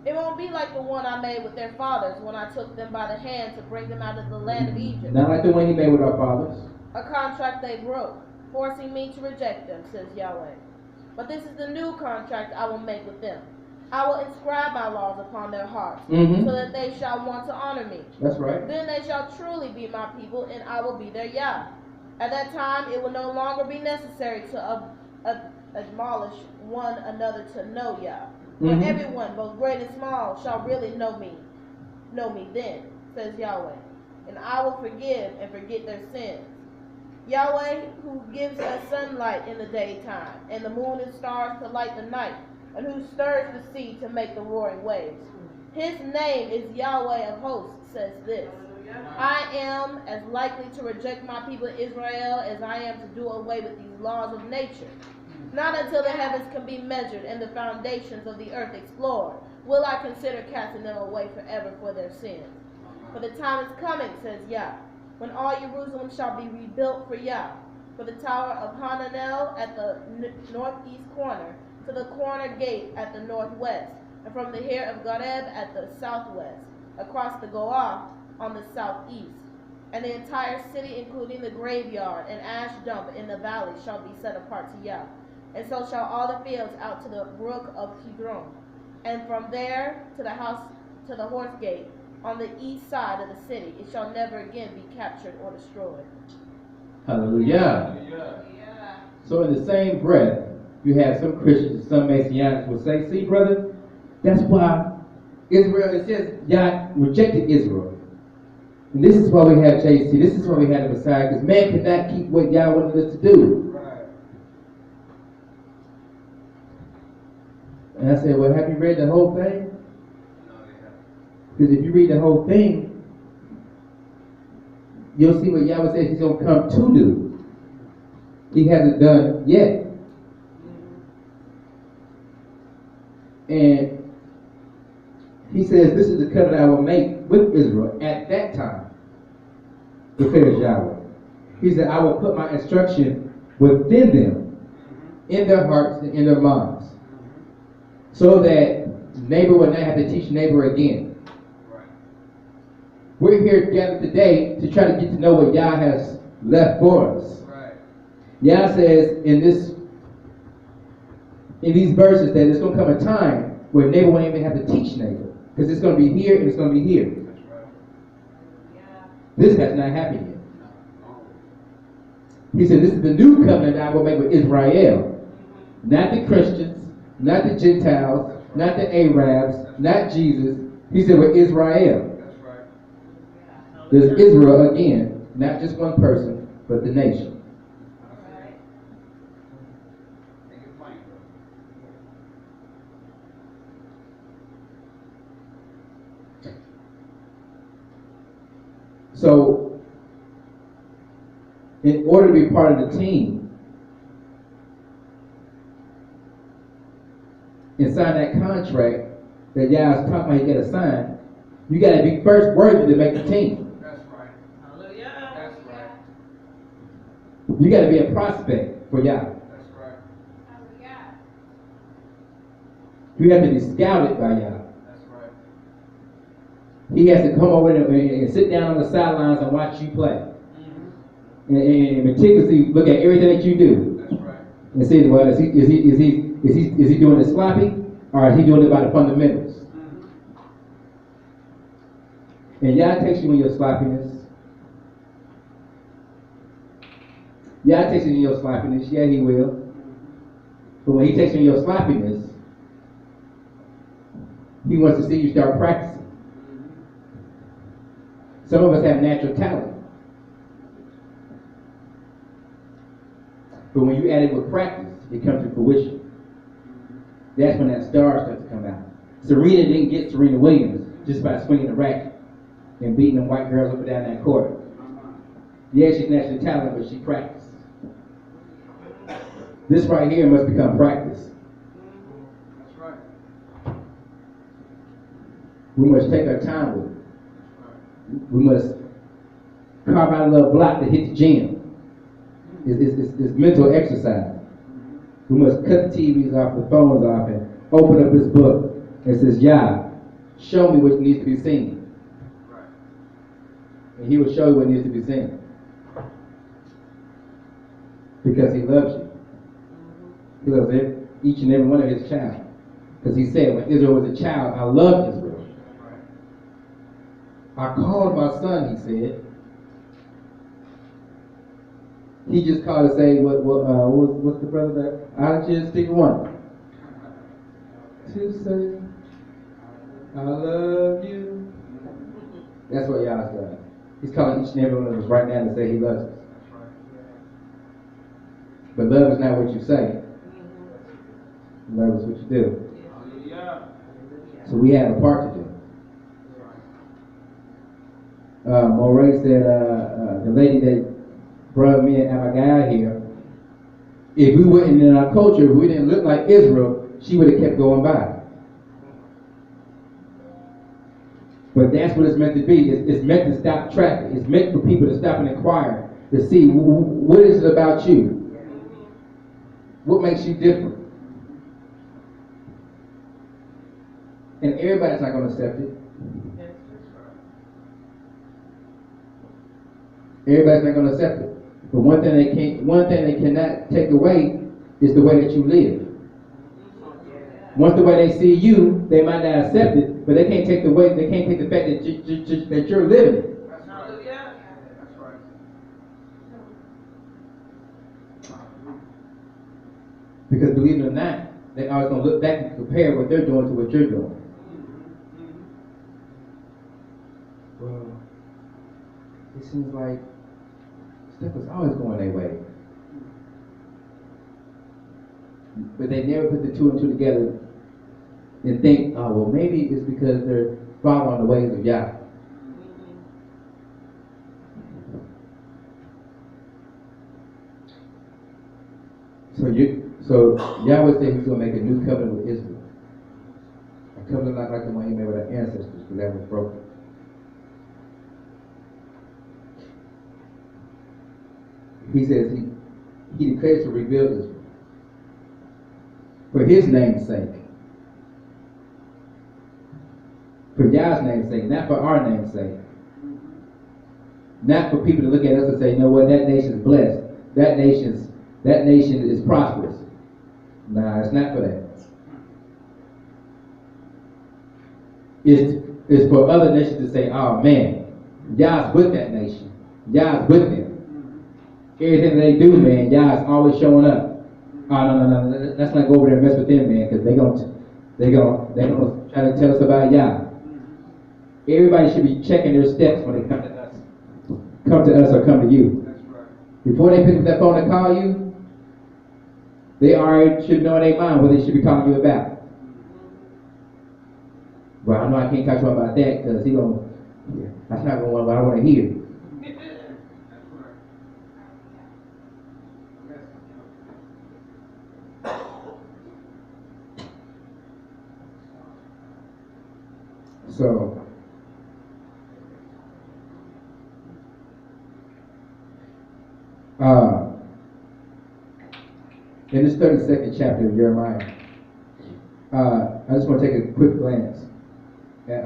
It won't be like the one I made with their fathers when I took them by the hand to bring them out of the land of Egypt. Not like the one he made with our fathers. A contract they broke, forcing me to reject them, says Yahweh. But this is the new contract I will make with them. I will inscribe my laws upon their hearts, so that they shall want to honor me. That's right. Then they shall truly be my people, and I will be their Yah. At that time, it will no longer be necessary to admonish one another to know Yah. For everyone, both great and small, shall really know me then, says Yahweh. And I will forgive and forget their sins. Yahweh, who gives us sunlight in the daytime, and the moon and stars to light the night, and who stirs the sea to make the roaring waves. His name is Yahweh of hosts, says this. I am as likely to reject my people Israel as I am to do away with these laws of nature. Not until the heavens can be measured and the foundations of the earth explored will I consider casting them away forever for their sins. For the time is coming, says Yah, when all Jerusalem shall be rebuilt for Yah. For the tower of Hananel at the northeast corner, to the corner gate at the northwest, and from the hair of Gareb at the southwest, across the Goah on the southeast. And the entire city, including the graveyard and ash dump in the valley, shall be set apart to Yah. And so shall all the fields out to the brook of Kidron, and from there to the house, to the horse gate, on the east side of the city. It shall never again be captured or destroyed. Hallelujah. Yeah. So in the same breath, you have some Christians, some Messianics will say, see, brother, that's why Israel, it says Yah rejected Israel. And this is why we have JC, this is why we have the Messiah, because man could not keep what Yah wanted us to do. And I said, well, have you read the whole thing? Because if you read the whole thing, you'll see what Yahweh says he's going to come to do. He hasn't done yet. And he says, this is the covenant I will make with Israel at that time, declares Yahweh. He said, I will put my instruction within them, in their hearts and in their minds, so that neighbor will not have to teach neighbor again. Right. We're here gathered today to try to get to know what Yah has left for us. Right. Yah says in these verses that there's going to come a time where neighbor won't even have to teach neighbor, because it's going to be here and it's going to be here. That's right. Yeah. This has not happened yet. He said, this is the new covenant that I will make with Israel, not the Christians, not the Gentiles, not the Arabs, not Jesus. He said with Israel. That's right. There's Israel again, not just one person, but the nation. Right. So, in order to be part of the team, and sign that contract that Yah's talking about you got to sign, you got to be first worthy to make the team. That's right. Hallelujah. That's right. You got to be a prospect for Yah. That's right. Hallelujah. You have to be scouted by Yah. That's right. He has to come over and sit down on the sidelines and watch you play. And meticulously look at everything that you do. That's right. And say, well, is he doing it sloppy, or is he doing it by the fundamentals? And Yah takes you in your sloppiness. Yah takes you in your sloppiness. Yeah, he will. But when he takes you in your sloppiness, He wants to see you start practicing. Some of us have natural talent. But when you add it with practice, it comes to fruition. That's when that star starts to come out. Serena didn't get Serena Williams just by swinging the racket and beating them white girls up and down that court. Yeah, she's naturally talented, but she practiced. This right here must become practice. That's right. We must take our time with it. We must carve out a little block to hit the gym. It's mental exercise. We must cut the TVs off, the phones off, and open up this book. It says, Yah, show me what needs to be seen. Right. And he will show you what needs to be seen. Because he loves you. He loves each and every one of his child. Because he said, when Israel was a child, I loved Israel. I called my son, he said. He just called to say, what's the brother that? I just pick one. To say, I love you. That's what Yah's doing. He's calling each and every one of us right now to say he loves us. But love is not what you say. Love is what you do. So we have a part to do. Moray said, the lady that brought me and Abigail here, if we weren't in our culture, if we didn't look like Israel, she would have kept going by. But that's what it's meant to be. It's meant to stop traffic. It's meant for people to stop and inquire, to see what is it about you? What makes you different? And everybody's not going to accept it. Everybody's not going to accept it. But one thing they cannot take away is the way that you live. Once the way they see you, they might not accept it, but they can't take the fact that you're living it. That's right. That's right. Because believe it or not, they're always going to look back and compare what they're doing to what you're doing. Well, it seems like stuff is always going their way. But they never put the two and two together and think, oh, well, maybe it's because they're following the ways of Yah. So Yahweh said he's going to make a new covenant with Israel. A covenant not like the one he made with our ancestors, because that was broken. He says he declares to rebuild Israel for his name's sake. For Yah's name's sake, not for our name's sake. Not for people to look at us and say, you know what, that nation's blessed. That nation is prosperous. Nah, it's not for that. It's for other nations to say, oh man, Yah's with that nation. Yah's with them. Everything they do, man, Yah's always showing up. Oh no, let's not go over there and mess with them, man, because they gonna try to tell us about Yah. Everybody should be checking their steps when they come to us. Come to us or come to you. That's right. Before they pick up that phone and call you, they already should know in their mind what they should be calling you about. Well, I know I can't talk to him about that because that's not going to what I want to hear. So, in this 32nd chapter of Jeremiah, I just want to take a quick glance at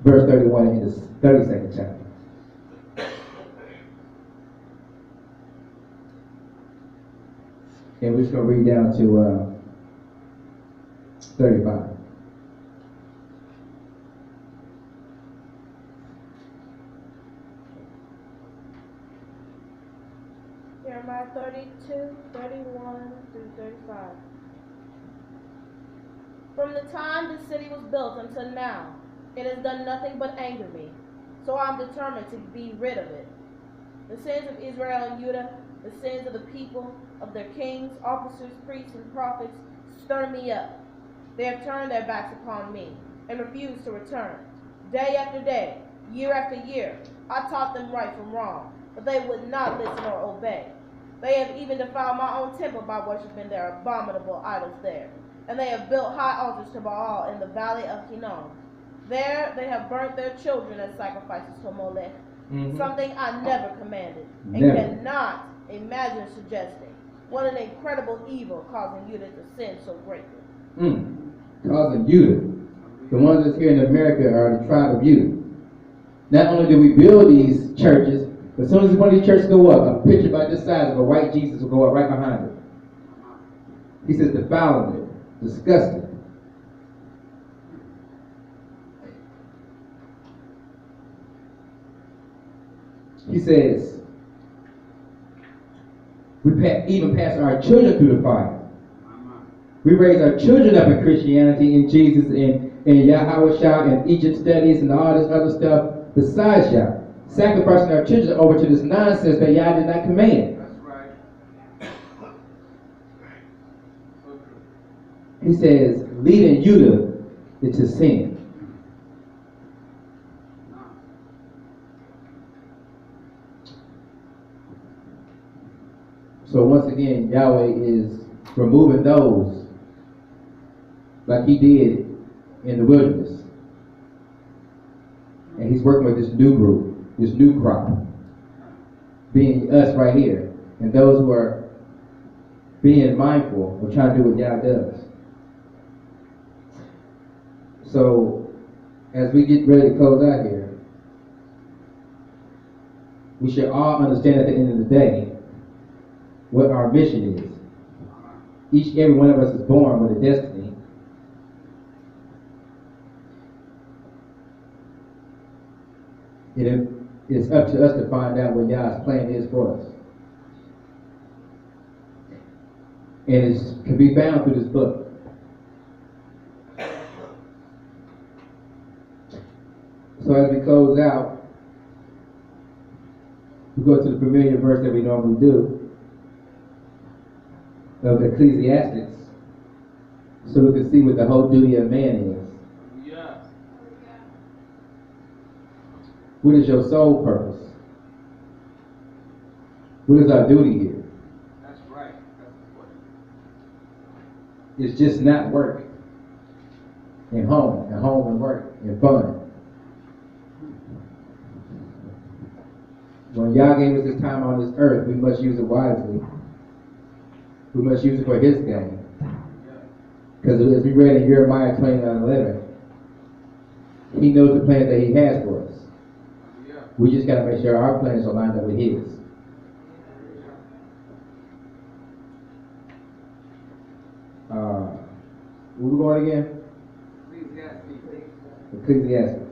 verse 31 in this 32nd chapter. And we're just going to read down to 35. Jeremiah 32, 31 through 35. From the time the city was built until now, it has done nothing but anger me. So I am determined to be rid of it. The sins of Israel and Judah, the sins of the people, of their kings, officers, priests, and prophets, stir me up. They have turned their backs upon me and refused to return. Day after day, year after year, I taught them right from wrong, but they would not listen or obey. They have even defiled my own temple by worshiping their abominable idols there. And they have built high altars to Baal in the valley of Hinnom. There they have burnt their children as sacrifices to Molech, something I never commanded, and cannot imagine suggesting. What an incredible evil causing Judah to sin so greatly. Causing Judah. The ones that's here in America are the tribe of Judah. Not only do we build these churches, but as soon as one of these churches go up, a picture about this size of a white Jesus will go up right behind it. He says defiling it, disgusting. He says, we even pass our children through the fire. We raise our children up in Christianity, in Jesus, and Yahweh Shah, and Egypt studies, and all this other stuff besides Yah. Sacrificing our children over to this nonsense that Yah did not command. That's right. He says, leading Judah into sin. So once again, Yahweh is removing those like he did in the wilderness. And he's working with this new group, this new crop, being us right here, and those who are being mindful of trying to do what Yah does. So as we get ready to close out here, we should all understand at the end of the day what our mission is. Every one of us is born with a destiny. It's up to us to find out what Yah's plan is for us. And it can be found through this book. So as we close out, we go to the familiar verse that we normally do, of Ecclesiastes, so we can see what the whole duty of man is. Yeah. What is your sole purpose? What is our duty here? That's right. That's important. It's just not work and home and work and fun. When Yah gave us this time on this earth, we must use it wisely. We must use it for his gain. Because as we read in Jeremiah 29:11, he knows the plans that he has for us. We just got to make sure our plans are lined up with his. Where we going again? Ecclesiastes.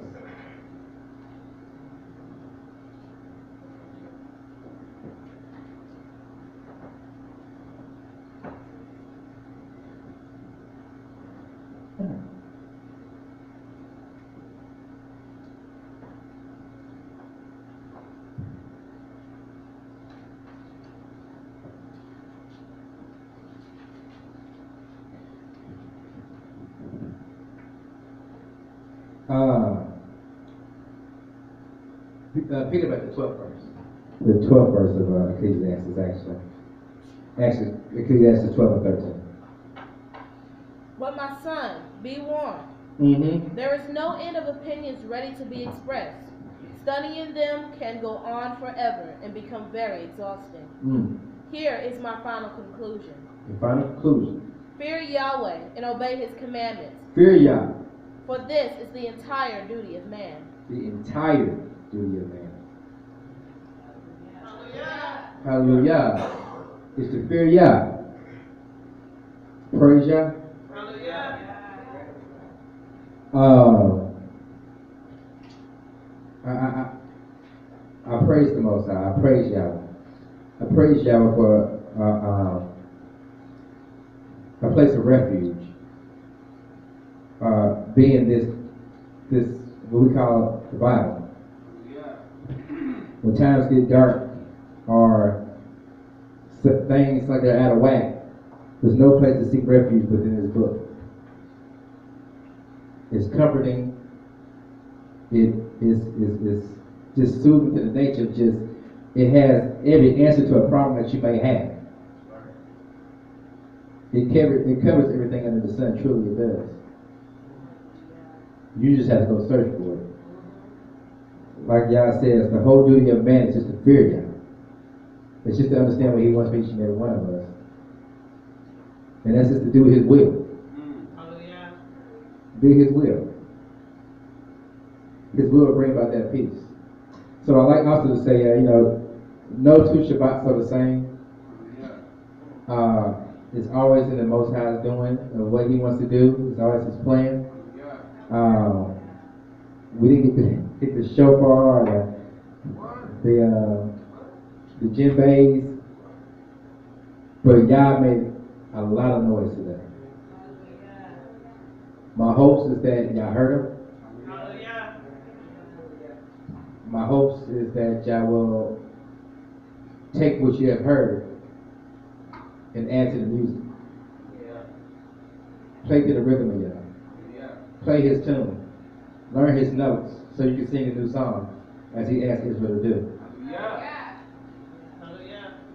Pick up at the 12th verse. The 12th verse of Ecclesiastes, actually. Actually, Ecclesiastes 12 and 13. But my son, be warned. There is no end of opinions ready to be expressed. Studying them can go on forever and become very exhausting. Here is my final conclusion. The final conclusion. Fear Yahweh and obey his commandments. Fear Yah. For this is the entire duty of man. The entire duty of man. Hallelujah. Hallelujah. Is to fear Yah. Praise Yah. Hallelujah. I praise the Most High. I praise Yahweh. I praise Yahweh for a place of refuge. being this what we call the Bible. When times get dark or things like they're out of whack, there's no place to seek refuge within this book. It's comforting. It is just soothing to the nature of just, it has every answer to a problem that you may have. It covers everything under the sun, truly it does. You just have to go search for it. Like Yah says, the whole duty of man is just to fear Yah. It's just to understand what he wants for each and every one of us. And that's just to do his will. Hallelujah. Do his will. His will bring about that peace. So I like also to say, no two Shabbats are the same. It's always in the Most High's doing of what he wants to do. It's always his plan. We didn't get the shofar or the djembes, but Yah made a lot of noise today. My hopes is that y'all heard him. My hopes is that y'all will take what you have heard and add to the music. Play to the rhythm of Yah. Play his tune. Learn his notes so you can sing a new song as he asked Israel to do.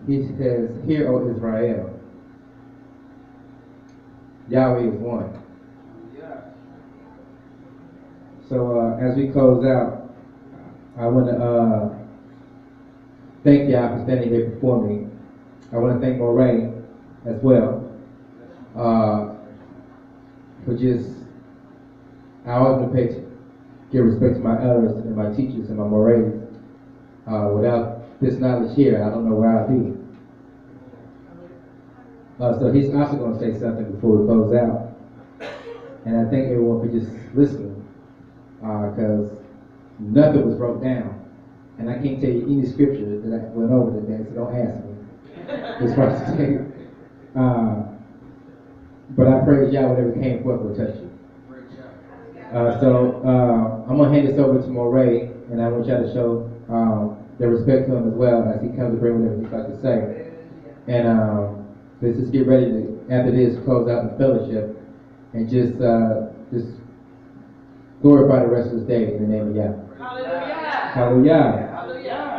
He says, "Hear, O Israel, Yahweh is one." So as we close out, I want to thank Yah for standing here before me. I want to thank Moray as well for just, I always want to give respect to my elders and my teachers and my Morays. Without this knowledge here, I don't know where I'd be. So he's also going to say something before we close out. And I thank everyone for just listening, because nothing was wrote down. And I can't tell you any scripture that I went over today, so don't ask me. As far as today. But I praise Yah, whatever came forth will touch you. So I'm going to hand this over to Moray, and I want y'all to show their respect to him as well as he comes to bring whatever he'd like to say. And let's just get ready to, after this, close out the fellowship and just glorify the rest of this day in the name of Yah. Hallelujah. Hallelujah. Hallelujah.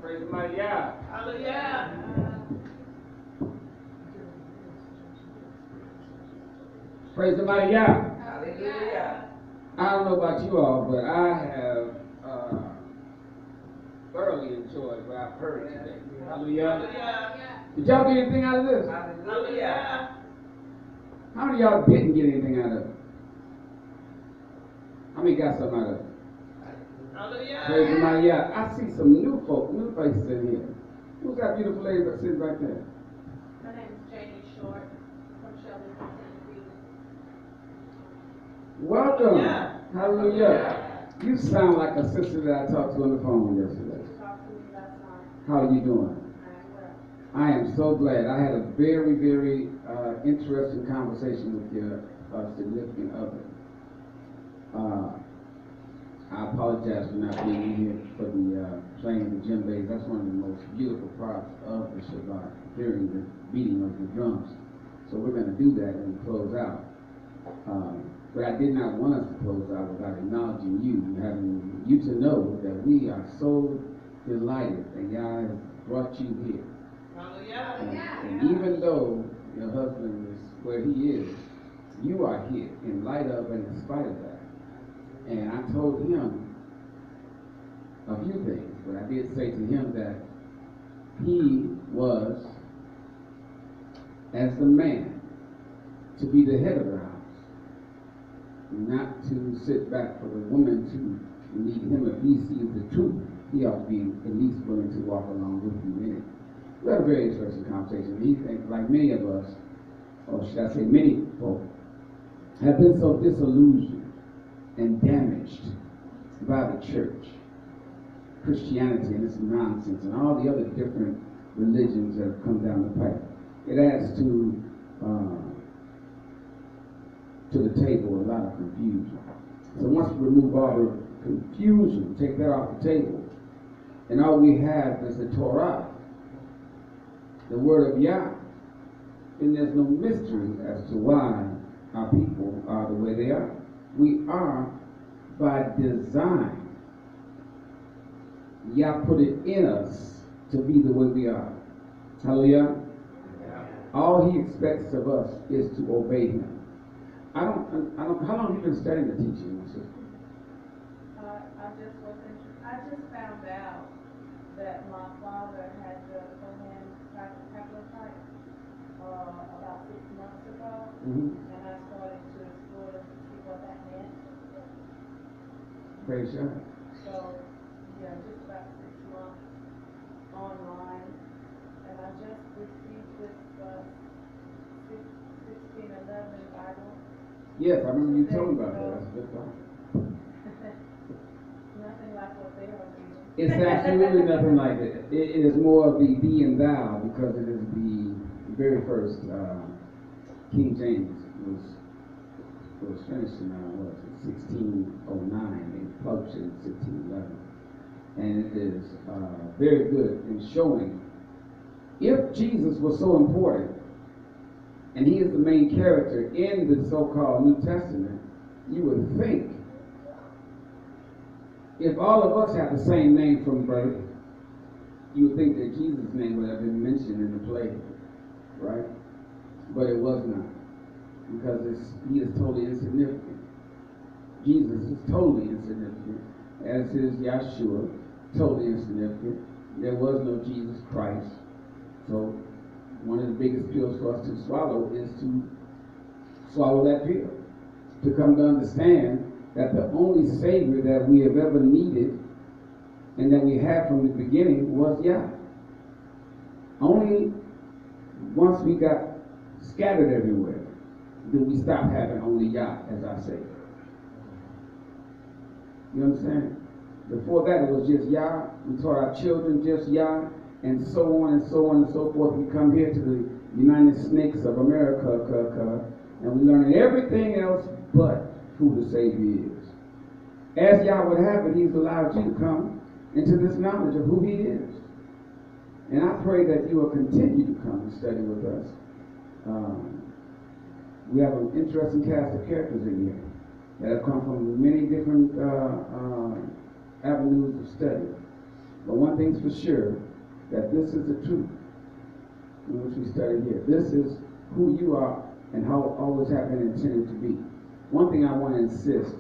Praise the mighty Yah. Hallelujah. Praise the mighty Yah. Hallelujah. I don't know about you all, but I have thoroughly enjoyed what I've heard today. Hallelujah. Hallelujah. Did y'all get anything out of this? Hallelujah. How many of y'all didn't get anything out of it? How many got something out of it? Hallelujah. Praise the mighty Yah. I see some new folk, new faces in here. Who's that beautiful lady that sits right there? My name is Jamie Short from Shelby. Welcome. Yeah. Hallelujah. You sound like a sister that I talked to on the phone yesterday. Talked to me last night. How are you doing? I am well. I am so glad. I had a very, very interesting conversation with your significant other. I apologize for not being in here for the playing the djembes. That's one of the most beautiful parts of the Shabbat, hearing the beating of the drums. So we're going to do that when we close out. But I did not want us to close out without acknowledging you, having you to know that we are so delighted that Yah has brought you here. And even though your husband is where he is, you are here in light of and in spite of that. And I told him a few things, but I did say to him that he was, as the man, to be the head of the house, not to sit back for the woman to lead him. If he sees the truth, he ought to be at least willing to walk along with you in it. We had a very interesting conversation. He thinks, like many of us, or should I say many folk, have been so disillusioned and damaged by the church, Christianity and its nonsense, and all the other different religions that have come down the pipe. It adds to to the table a lot of confusion. So once we remove all the confusion, take that off the table, and all we have is the Torah, the word of Yah, and there's no mystery as to why our people are the way they are. We are by design. Yah put it in us to be the way we are. Hallelujah. All he expects of us is to obey him. I don't, how long have you been studying the teaching, my sister? I just found out that my father had the hand haplotype about 6 months ago, and I started to explore to see what that meant. Praise God. So, yeah, just about 6 months online, and I just received this 1611 Bible. Yes, I remember you told me about that. That's a good thought. Nothing like what they are doing. It's absolutely nothing like it. It is more of the thee and thou, because it is the very first King James was finished in 1609. They published it in 1611, and it is very good in showing if Jesus was so important, and he is the main character in the so-called New Testament, you would think if all of us have the same name from birth, you would think that Jesus' name would have been mentioned in the play, right? But it was not, because he is totally insignificant. Jesus is totally insignificant, as is Yahshua, totally insignificant. There was no Jesus Christ. So one of the biggest pills for us to swallow is to swallow that pill, to come to understand that the only Savior that we have ever needed and that we had from the beginning was Yah. Only once we got scattered everywhere did we stop having only Yah as our Savior. You understand? Before that it was just Yah. We taught our children just Yah, and so on and so on and so forth. We come here to the United Snakes of America, and we learn everything else but who the Savior is. As Yah would have it, he's allowed you to come into this knowledge of who he is. And I pray that you will continue to come and study with us. We have an interesting cast of characters in here that have come from many different avenues of study. But one thing's for sure, that this is the truth in which we study here. This is who you are and how always have been intended to be. One thing I want to insist,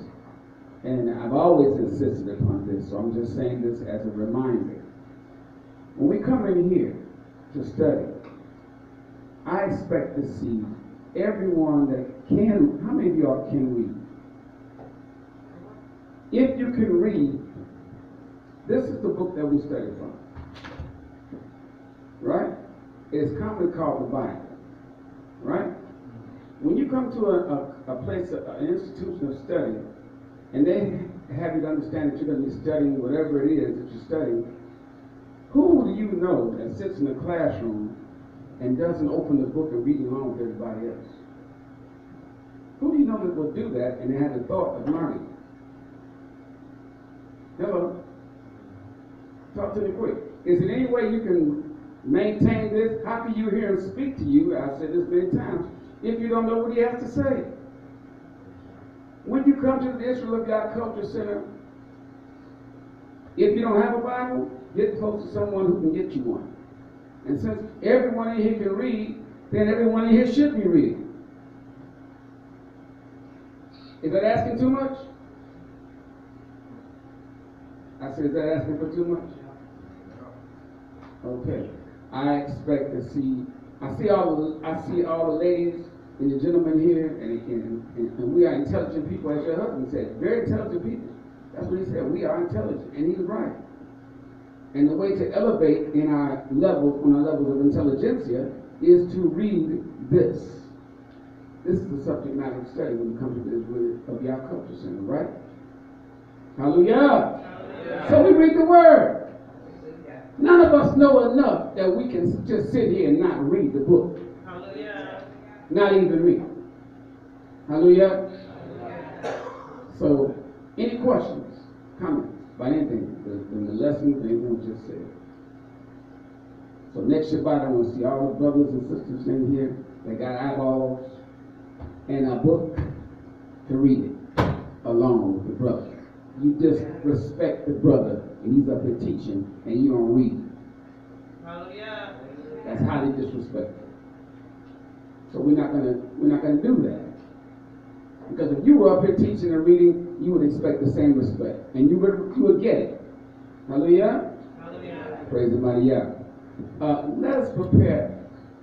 and I've always insisted upon this, so I'm just saying this as a reminder. When we come in here to study, I expect to see everyone that can. How many of y'all can read? If you can read, this is the book that we study from. Right? It's commonly called the Bible. Right? When you come to a place, an institution of study, and they have you to understand that you're going to be studying whatever it is that you're studying, who do you know that sits in the classroom and doesn't open the book and read along with everybody else? Who do you know that will do that and have the thought of learning? Hello? Talk to me quick. Is there any way you can maintain this? How can you hear him speak to you? I've said this many times. If you don't know what he has to say. When you come to the Israel of Yah Culture Center, if you don't have a Bible, get close to someone who can get you one. And since everyone in here can read, then everyone in here should be reading. Is that asking too much? I said, is that asking for too much? Okay. I expect to see. I see all the ladies and the gentlemen here, and we are intelligent people, as your husband said, very intelligent people. That's what he said. We are intelligent, and he was right. And the way to elevate in our levels, on our levels of intelligentsia, is to read this. This is the subject matter of study when you come to the Israel of Yah Culture Center, right? Hallelujah. So we read the word. None of us know enough that we can just sit here and not read the book. Hallelujah. Not even me. Hallelujah. So, any questions, comments about anything, the lesson, anything we just said? So next Shabbat, I want to see all the brothers and sisters in here that got eyeballs and a book to read it along with the brother. You just respect the brother, and he's up here teaching, and you don't read. Hallelujah. That's highly disrespectful. So we're not gonna do that. Because if you were up here teaching and reading, you would expect the same respect, and you would get it. Hallelujah. Hallelujah. Praise the mighty Yah. Let us prepare.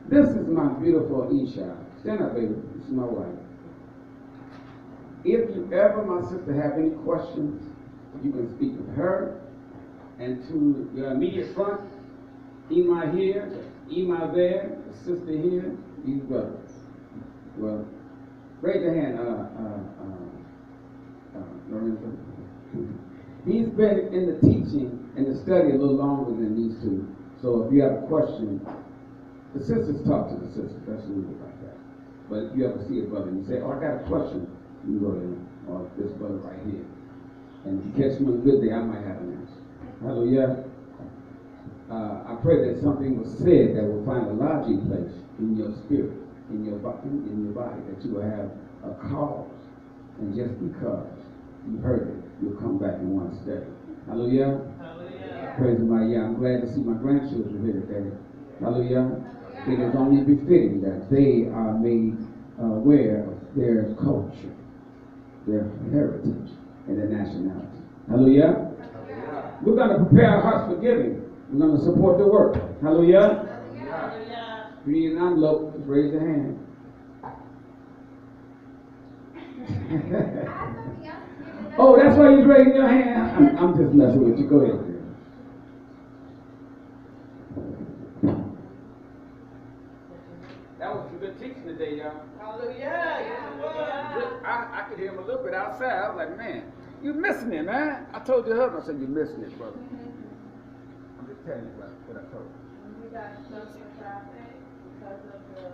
This is my beautiful Isha. Stand up, baby. This is my wife. If you ever, my sister, have any questions, you can speak with her and to your immediate front. Ema here, Ema there, the sister here, these brothers. Well, raise your hand, Lorenzo. He's been in the teaching and the study a little longer than these two. So if you have a question, the sisters talk to the sisters. That's usually like that. But if you ever see a brother and you say, "Oh, I got a question," you go to him, or this brother right here. And if you catch him on a good day, I might have an answer. Hallelujah. I pray that something was said that will find a lodging place in your spirit, in your body, that you will have a cause. And just because you heard it, you'll come back and want to study. Hallelujah. Hallelujah. Praise the mighty Yah. I'm glad to see my grandchildren here today. Hallelujah. It is only befitting that they are made aware of their culture, their heritage, and their nationality. Hallelujah. We're going to prepare our hearts for giving. We're going to support the work. Hallelujah. Hallelujah. If you need an envelope, just raise your hand. Oh, that's why you're raising your hand? I'm just messing with you. Go ahead. That was a good teaching today, y'all. Hallelujah. Yes, it was. I could hear him a little bit outside. I was like, man, you're missing it, man. I told your husband, I said, you're missing it, brother. I'm just telling you what I told you. We got stuck in traffic because of the